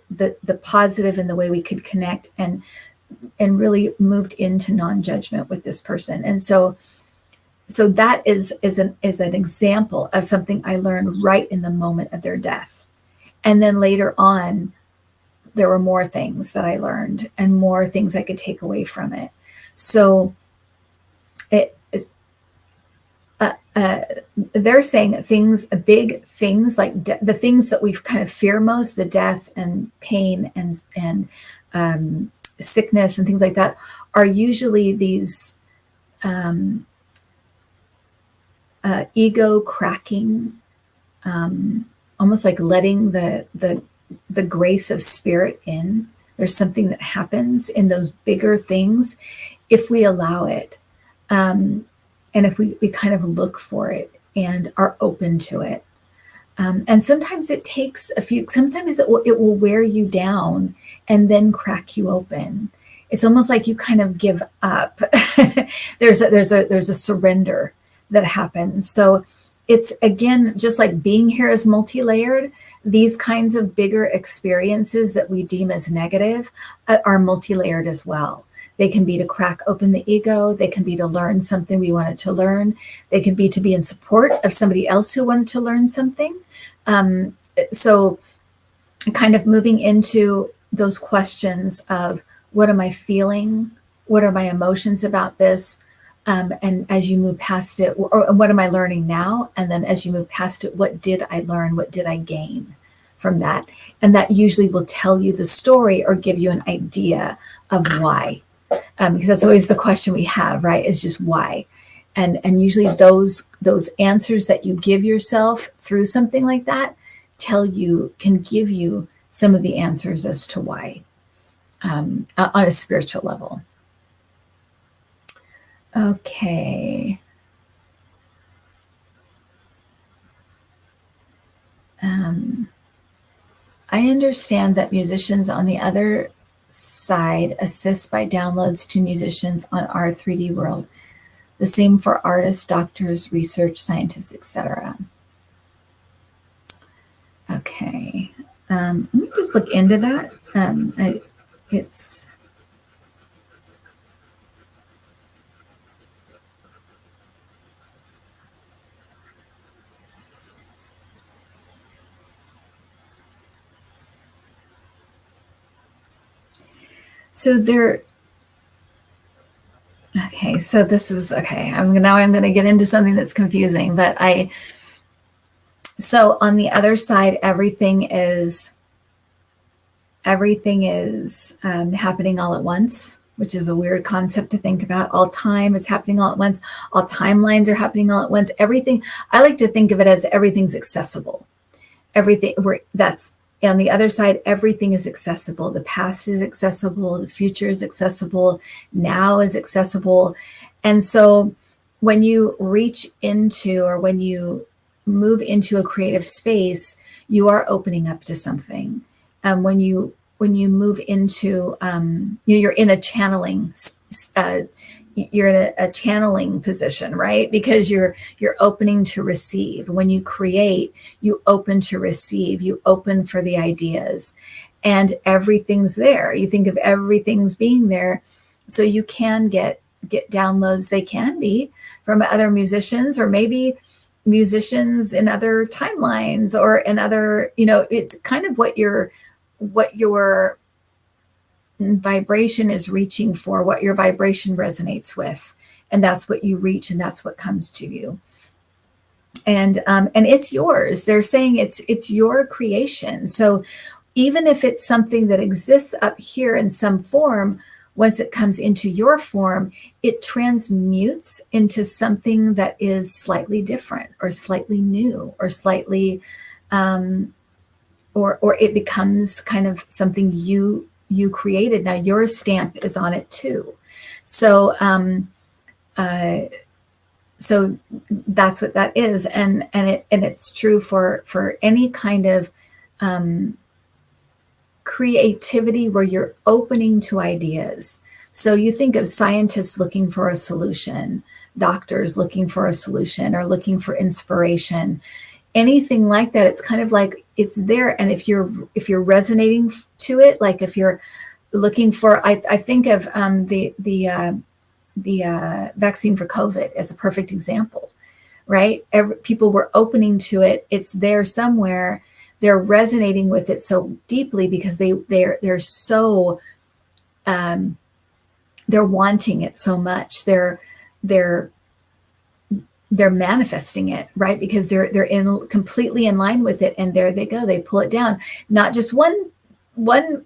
positive and the way we could connect, and really moved into non-judgment with this person. And so that is an example of something I learned right in the moment of their death. And then later on, there were more things that I learned and more things I could take away from it. So it is, they're saying big things like the things that we kind of fear most, the death and pain and sickness and things like that, are usually these ego cracking, almost like letting the grace of spirit in. There's something that happens in those bigger things if we allow it, and if we kind of look for it and are open to it. And sometimes it takes sometimes it will wear you down and then crack you open. It's almost like you kind of give up. There's a surrender that happens. So it's, again, just like being here is multi-layered. These kinds of bigger experiences that we deem as negative are multi-layered as well. They can be to crack open the ego. They can be to learn something we wanted to learn. They can be to be in support of somebody else who wanted to learn something. So kind of moving into those questions of, what am I feeling? What are my emotions about this? And as you move past it, or what am I learning now? And then as you move past it, what did I learn? What did I gain from that? And that usually will tell you the story or give you an idea of why. Because that's always the question we have, right? Is just why. And usually those answers that you give yourself through something like that can give you some of the answers as to why, on a spiritual level. Okay. I understand that musicians on the other side assist by downloads to musicians on our 3D world. The same for artists, doctors, research scientists, etc. Okay. Let me just look into that. Okay, so this is, okay, I'm going to get into something that's confusing, but So on the other side, everything is happening all at once, which is a weird concept to think about. All time is happening all at once. All timelines are happening all at once. Everything, I like to think of it as everything's accessible. Everything, that's on the other side, everything is accessible. The past is accessible. The future is accessible. Now is accessible. And so when you reach into, or when you move into a creative space, you are opening up to something. And when you move into, you're in a channeling, you're in a channeling position, right? Because you're opening to receive. When you create, you open to receive. You open for the ideas, and everything's there. You think of everything's being there, so you can get downloads. They can be from other musicians, or maybe musicians in other timelines, or in other, it's kind of what your vibration is reaching for, what your vibration resonates with, and that's what you reach, and that's what comes to you. And it's yours. They're saying it's your creation. So even if it's something that exists up here in some form, once it comes into your form, it transmutes into something that is slightly different, or slightly new, or slightly, or it becomes kind of something you created. Now your stamp is on it too. So, so that's what that is. And it's true for any kind of, creativity where you're opening to ideas. So you think of scientists looking for a solution, doctors looking for a solution, or looking for inspiration, anything like that. It's kind of like it's there. And if you're resonating to it, like if you're looking for, I think of the vaccine for COVID as a perfect example, right? People were opening to it. It's there somewhere. They're resonating with it so deeply because they're so, they're wanting it so much. They're manifesting it, right? Because they're completely in line with it, and there they go. They pull it down. Not just one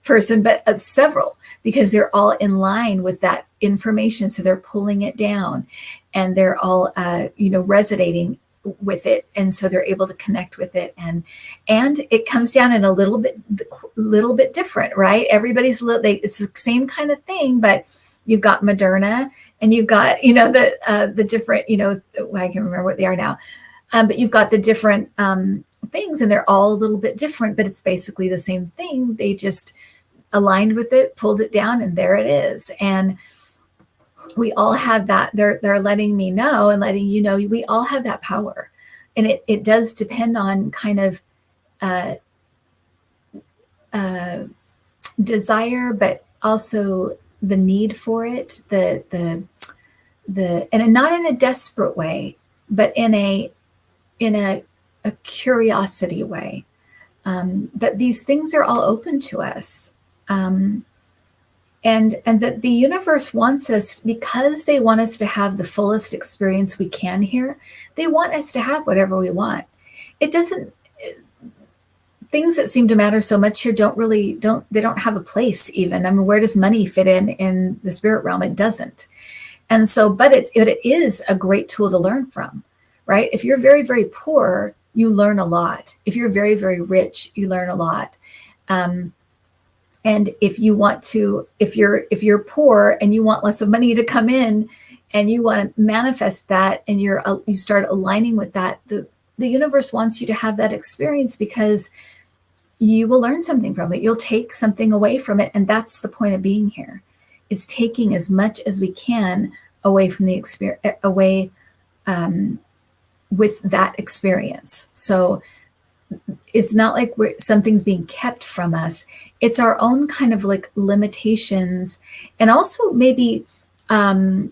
person, but several, because they're all in line with that information. So they're pulling it down, and they're all resonating with it, and so they're able to connect with it, and it comes down in a little bit different, right? Everybody's it's the same kind of thing, but you've got Moderna, and you've got the different, I can remember what they are now, but you've got the different things, and they're all a little bit different, but it's basically the same thing. They just aligned with it, pulled it down, and there it is. And we all have that. They're letting me know, and letting you know, we all have that power. And it does depend on kind of desire, but also the need for it, and not in a desperate way, but in a curiosity way, that these things are all open to us. And that the universe wants us, because they want us to have the fullest experience we can here. They want us to have whatever we want. It doesn't, things that seem to matter so much here don't have a place even. I mean, where does money fit in the spirit realm? It doesn't. And so, but it is a great tool to learn from, right? If you're very, very poor, you learn a lot. If you're very, very rich, you learn a lot. And if you're poor and you want less of money to come in, and you want to manifest that, and you start aligning with that, the universe wants you to have that experience, because you will learn something from it. You'll take something away from it. And that's the point of being here, is taking as much as we can away from the experience, with that experience. So it's not like something's being kept from us. It's our own kind of like limitations. And also maybe what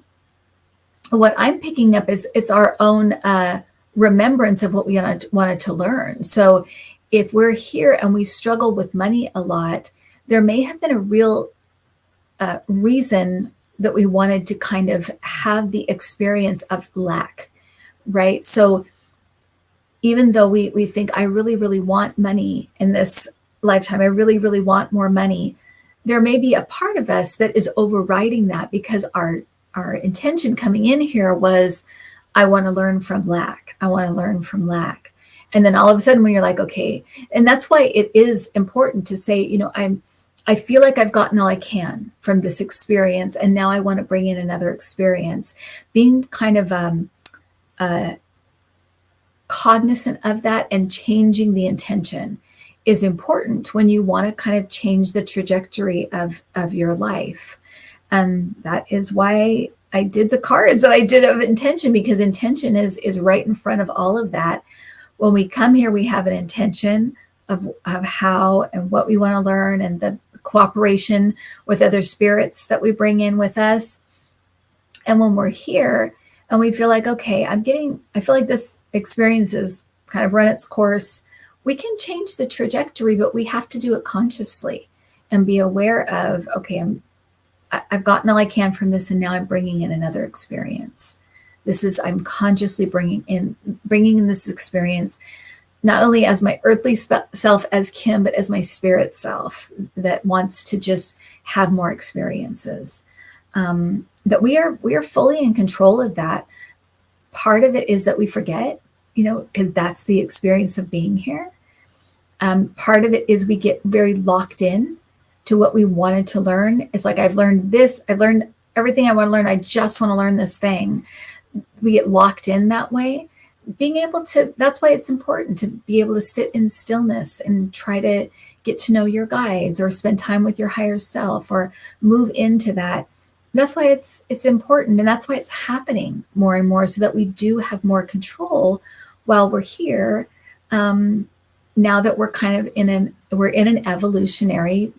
I'm picking up is it's our own remembrance of what we wanted to learn. So if we're here and we struggle with money a lot, there may have been a real reason that we wanted to kind of have the experience of lack, right? So even though we think, I really, really want money in this lifetime, I really, really want more money, there may be a part of us that is overriding that because our intention coming in here was, I want to learn from lack. I want to learn from lack. And then all of a sudden when you're like, okay, and that's why it is important to say, I feel like I've gotten all I can from this experience, and now I want to bring in another experience. Being kind of cognizant of that and changing the intention is important when you want to kind of change the trajectory of your life. And that is why I did the cards that I did of intention, because intention is right in front of all of that. When we come here, we have an intention of how and what we want to learn, and the cooperation with other spirits that we bring in with us. And when we're here and we feel like, okay, I feel like this experience has kind of run its course, we can change the trajectory, but we have to do it consciously and be aware of, okay, I've gotten all I can from this, and now I'm bringing in another experience. I'm consciously bringing in this experience, not only as my earthly self as Kim, but as my spirit self that wants to just have more experiences. That we are fully in control of that. Part of it is that we forget, because that's the experience of being here. Part of it is we get very locked in to what we wanted to learn. It's like, I've learned this, I've learned everything I want to learn, I just want to learn this thing. We get locked in that way. That's why it's important to be able to sit in stillness and try to get to know your guides, or spend time with your higher self, or move into that. That's why it's important, and that's why it's happening more and more, so that we do have more control while we're here. Now that we're kind of in an evolutionary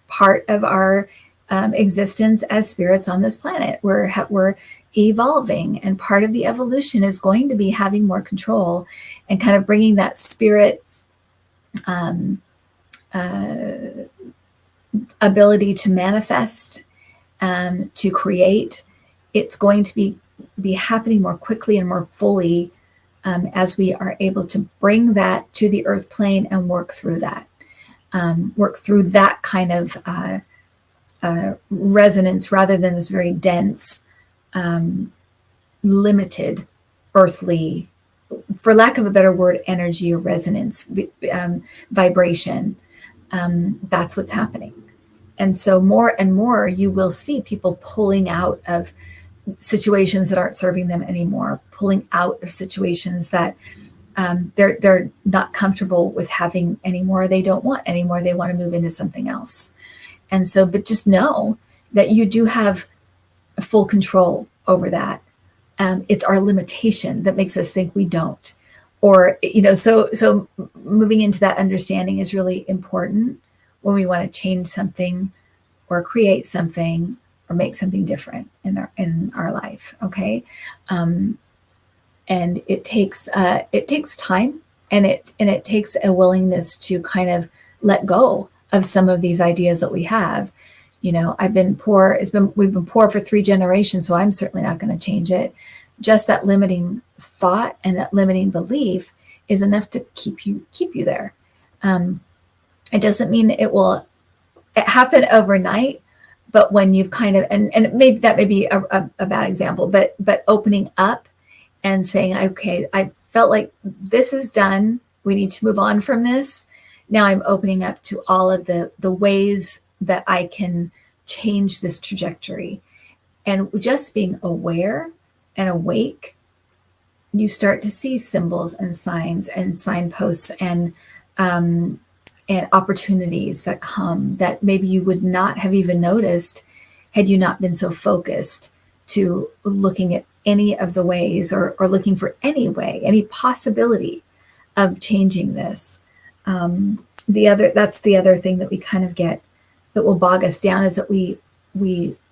part of our existence as spirits on this planet. We're evolving, and part of the evolution is going to be having more control and kind of bringing that spirit ability to manifest, to create. It's going to be happening more quickly and more fully as we are able to bring that to the earth plane and work through that kind of resonance, rather than this very dense, limited, earthly, for lack of a better word, energy or resonance, vibration. That's what's happening. And so more and more you will see people pulling out of situations that aren't serving them anymore, pulling out of situations that they're not comfortable with having anymore. They don't want anymore. They want to move into something else. And so, but just know that you do have full control over that. It's our limitation that makes us think we don't. Or, so moving into that understanding is really important when we want to change something or create something or make something different in our life. Okay. And it takes time, and it takes a willingness to kind of let go of some of these ideas that we have. I've been poor. We've been poor for 3 generations, so I'm certainly not going to change it. Just that limiting thought and that limiting belief is enough to keep you there. It doesn't mean it happen overnight, but when you've kind of, and maybe that may be a bad example, but opening up and saying, okay, I felt like this is done. We need to move on from this. Now I'm opening up to all of the ways that I can change this trajectory. And just being aware and awake, you start to see symbols and signs and signposts and opportunities that come that maybe you would not have even noticed had you not been so focused to looking at any of the ways, or looking for any way, any possibility of changing this. That's the other thing that we kind of get that will bog us down, is that we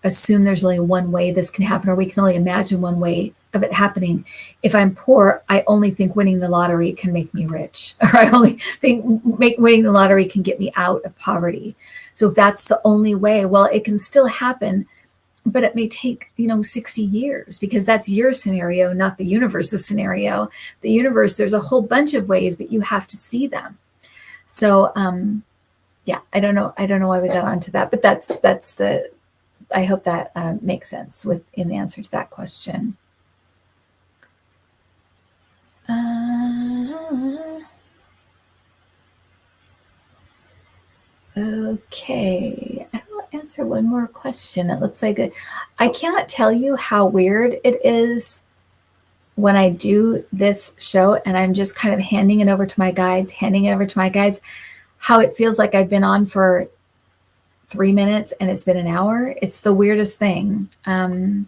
assume there's only one way this can happen, or we can only imagine one way of it happening. If I'm poor, I only think winning the lottery can make me rich, or I only think winning the lottery can get me out of poverty. So if that's the only way, well, it can still happen, but it may take, 60 years, because that's your scenario, not the universe's scenario. The universe, there's a whole bunch of ways, but you have to see them. So, yeah, I don't know why we got onto that, but I hope that makes sense in the answer to that question. Okay, I will answer one more question. It looks like I cannot tell you how weird it is when I do this show and I'm just kind of handing it over to my guides, how it feels like I've been on for 3 minutes and it's been an hour. It's the weirdest thing. I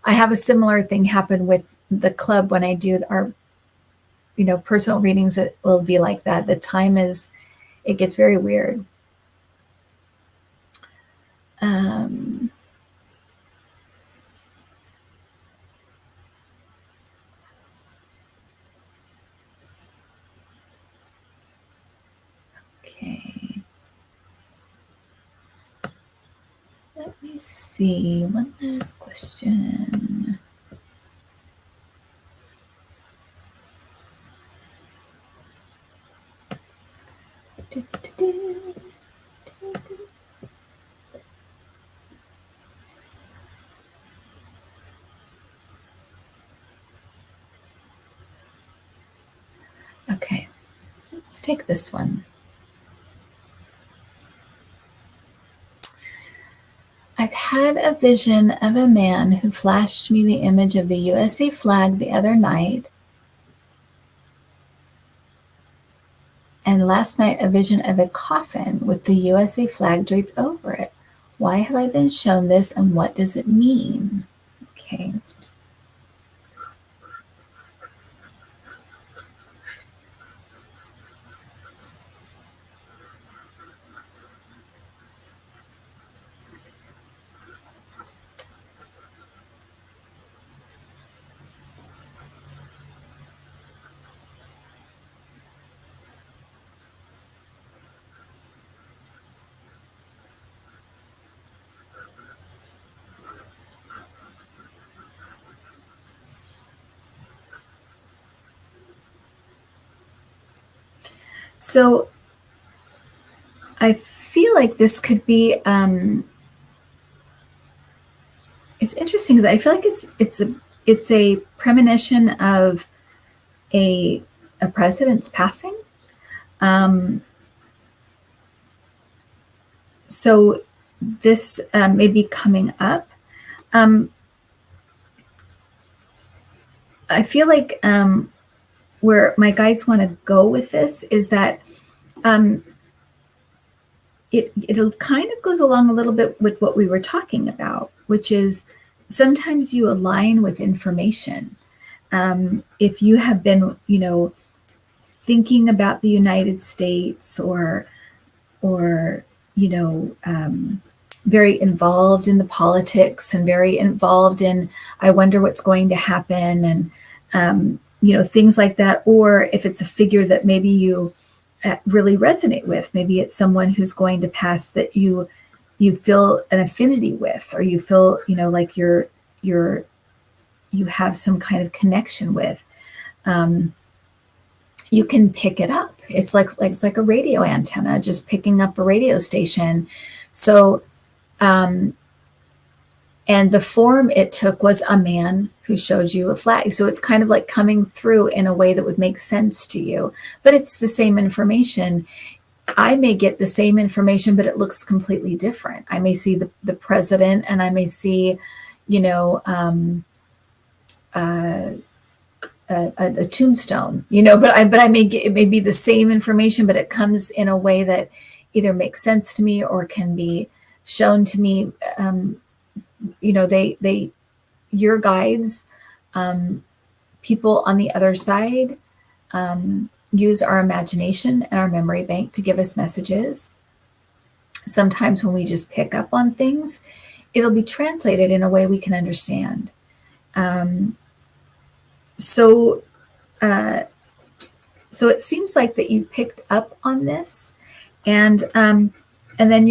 have a similar thing happen with the club when I do our, personal readings. It will be like that. The time it gets very weird. Okay. Let me see. One last question. Okay, let's take this one. I've had a vision of a man who flashed me the image of the USA flag the other night, and last night a vision of a coffin with the USA flag draped over it. Why have I been shown this, and what does it mean? Okay. So I feel like this could be, it's interesting because I feel like it's a premonition of a president's passing. So this may be coming up. I feel like where my guides want to go with this is that it kind of goes along a little bit with what we were talking about, which is sometimes you align with information. If you have been, thinking about the United States or very involved in the politics and very involved in, I wonder what's going to happen, and things like that. Or if it's a figure that maybe you really resonate with, maybe it's someone who's going to pass that you feel an affinity with, or you feel like you have some kind of connection with. You can pick it up. It's like a radio antenna, just picking up a radio station. So, and the form it took was a man who showed you a flag. So it's kind of like coming through in a way that would make sense to you, but it's the same information. I may get the same information, but it looks completely different. I may see the president, and I may see, a tombstone, but I may get, it may be the same information, but it comes in a way that either makes sense to me or can be shown to me. Your guides, people on the other side, use our imagination and our memory bank to give us messages. Sometimes when we just pick up on things, it'll be translated in a way we can understand. So it seems like that you've picked up on this, and then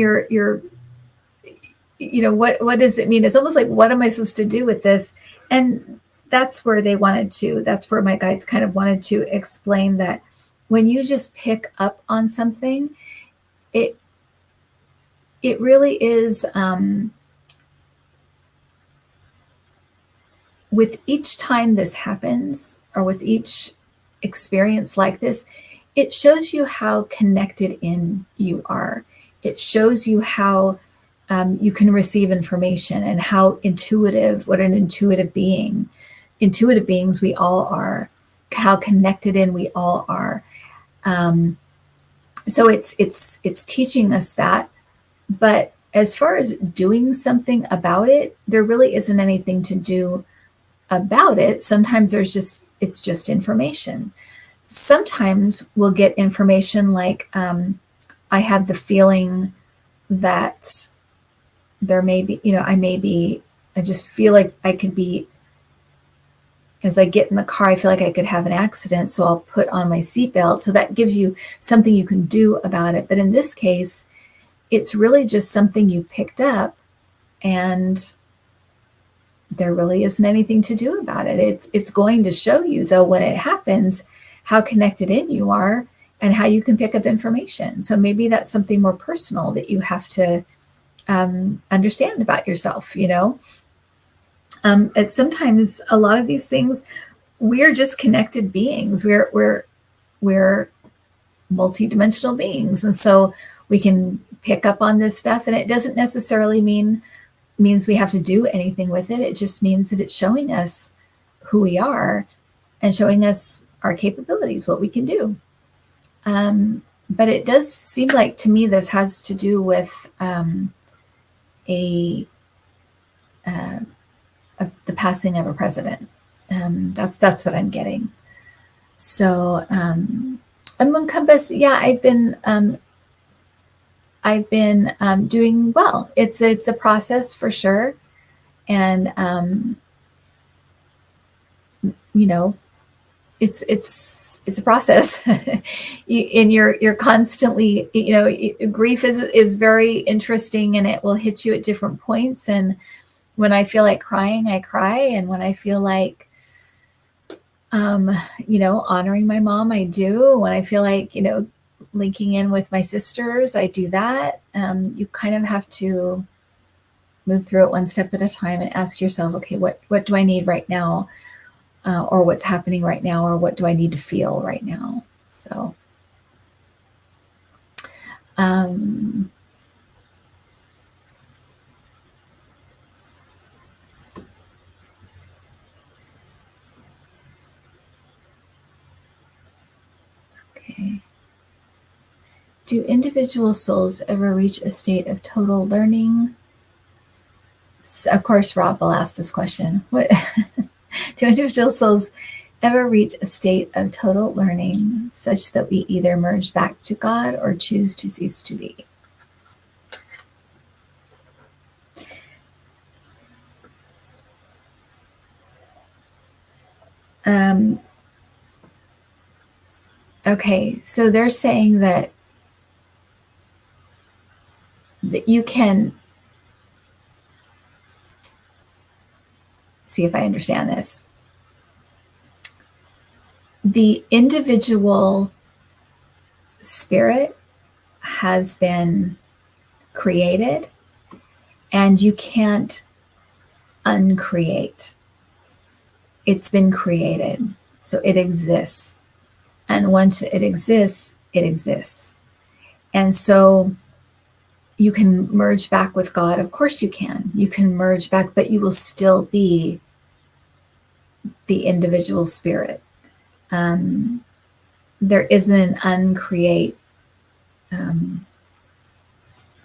what does it mean? It's almost like, what am I supposed to do with this? And that's where that's where my guides kind of wanted to explain that when you just pick up on something, it really is, with each time this happens, or with each experience like this, it shows you how connected in you are. It shows you how you can receive information, and how what an intuitive beings we all are, how connected in we all are. So it's teaching us that. But as far as doing something about it, there really isn't anything to do about it. Sometimes it's just information. Sometimes we'll get information like, I have the feeling that there may be, I just feel like I could be, as I get in the car, I feel like I could have an accident. So I'll put on my seatbelt. So that gives you something you can do about it. But in this case, it's really just something you've picked up, and there really isn't anything to do about it. It's going to show you, though, when it happens, how connected in you are and how you can pick up information. So maybe that's something more personal that you have to understand about yourself. It's sometimes a lot of these things, we're just connected beings. We're multidimensional beings, and so we can pick up on this stuff, and it doesn't necessarily means we have to do anything with it. It just means that it's showing us who we are and showing us our capabilities, what we can do. But it does seem like, to me, this has to do with the passing of a president. That's what I'm getting. So, Moon Compass, yeah, I've been doing well. It's a process for sure, and it's a process. And you're constantly, grief is very interesting, and it will hit you at different points. And when I feel like crying, I cry, and when I feel like honoring my mom, I do. When I feel like linking in with my sisters, I do that. You kind of have to move through it one step at a time and ask yourself, okay, what do I need right now? Or what's happening right now? Or what do I need to feel right now? So, okay. Do individual souls ever reach a state of total learning? Of course, Rob will ask this question. What do individual souls ever reach a state of total learning such that we either merge back to God or choose to cease to be? Okay, so they're saying that you can, see if I understand this. The individual spirit has been created, and you can't uncreate. It's been created, so it exists. And once it exists, it exists. And so you can merge back with God. Of course you can. You can merge back, but you will still be the individual spirit. There isn't an uncreate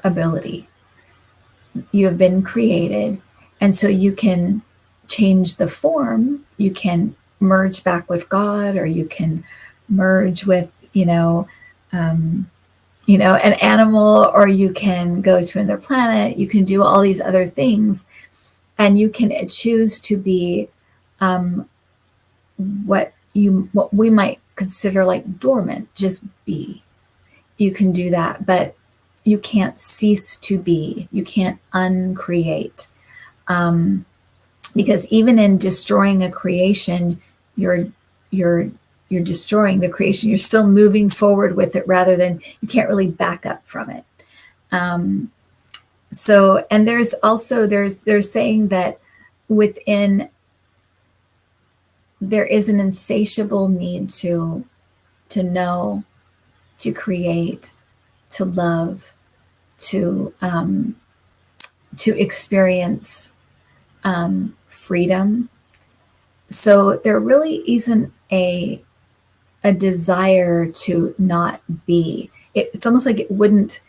ability. You have been created, and so you can change the form. You can merge back with God, or you can merge with, an animal, or you can go to another planet. You can do all these other things, and you can choose to be what we might consider like dormant, just be. You can do that, but you can't cease to be. You can't uncreate. Because even in destroying a creation, you're destroying the creation. You're still moving forward with it rather than, you can't really back up from it. So, and there's also, they're saying that within, there is an insatiable need to know, to create, to love, to experience freedom. So there really isn't a desire to not be. It's almost like it wouldn't.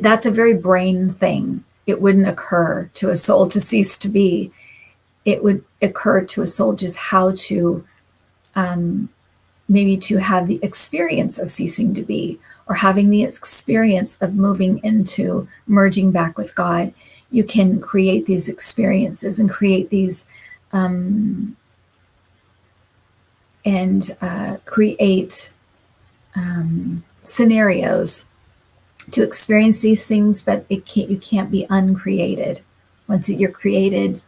That's a very brain thing. It wouldn't occur to a soul to cease to be. It would occur to a soul just how to maybe to have the experience of ceasing to be, or having the experience of moving into merging back with God. You can create these experiences and create these create scenarios to experience these things, but you can't be uncreated. Once you're created,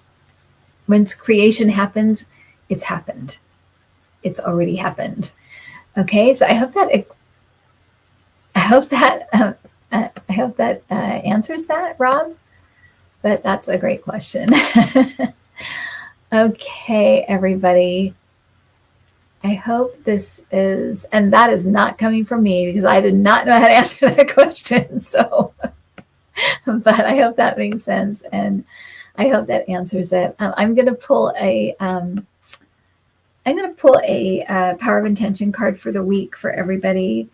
once creation happens, it's happened. It's already happened. Okay, so I hope that answers that, Rob. But that's a great question. Okay, everybody. I hope this is, and that is not coming from me because I did not know how to answer that question. So, but I hope that makes sense, and I hope that answers it. I'm going to pull a power of intention card for the week for everybody.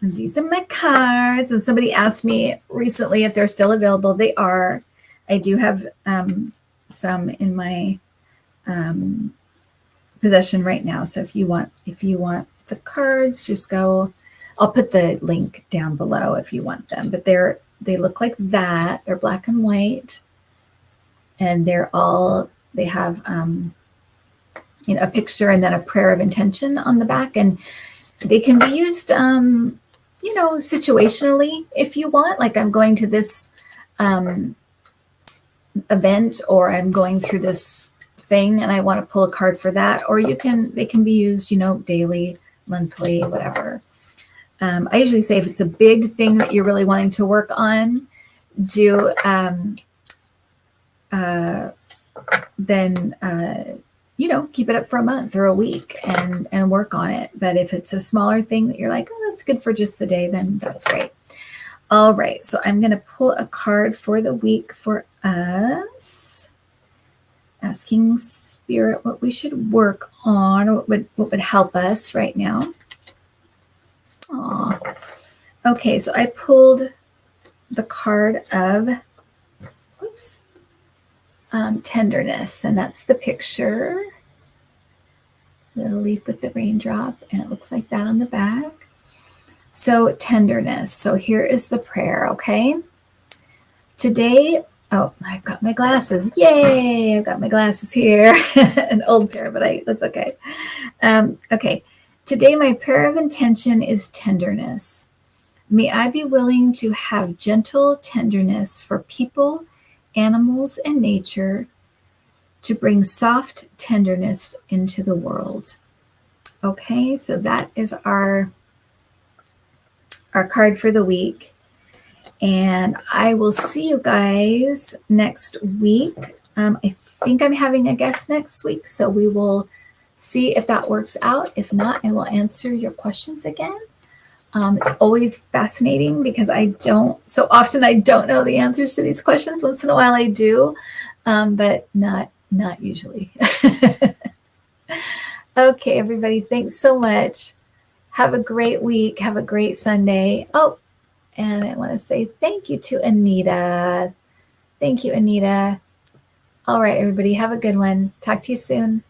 And these are my cards. And somebody asked me recently if they're still available. They are. I do have some in my possession right now. So if you want the cards, just go. I'll put the link down below if you want them. But they look like that. They're black and white, and they have a picture and then a prayer of intention on the back, and they can be used situationally if you want. Like, I'm going to this event, or I'm going through this thing and I want to pull a card for that. Or they can be used, daily, monthly, whatever. I usually say if it's a big thing that you're really wanting to work on, then keep it up for a month or a week and work on it. But if it's a smaller thing that you're like, oh, that's good for just the day, then that's great. All right, so I'm going to pull a card for the week for us, asking Spirit what we should work on, what would help us right now. Aw. Okay, so I pulled the card of tenderness, and that's the picture. Little leaf with the raindrop, and it looks like that on the back. So tenderness. So here is the prayer, okay? Today, I've got my glasses. Yay, I've got my glasses here. An old pair, but that's okay. Okay, today my prayer of intention is tenderness. May I be willing to have gentle tenderness for people, animals, and nature, to bring soft tenderness into the world. Okay, so that is our card for the week. And I will see you guys next week. I think I'm having a guest next week, so we will see if that works out. If not, I will answer your questions again. It's always fascinating because I don't know the answers to these questions. Once in a while I do, but not usually. Okay, everybody, thanks so much. Have a great week. Have a great Sunday. Oh, and I want to say thank you to Anita. Thank you, Anita. All right, everybody, have a good one. Talk to you soon.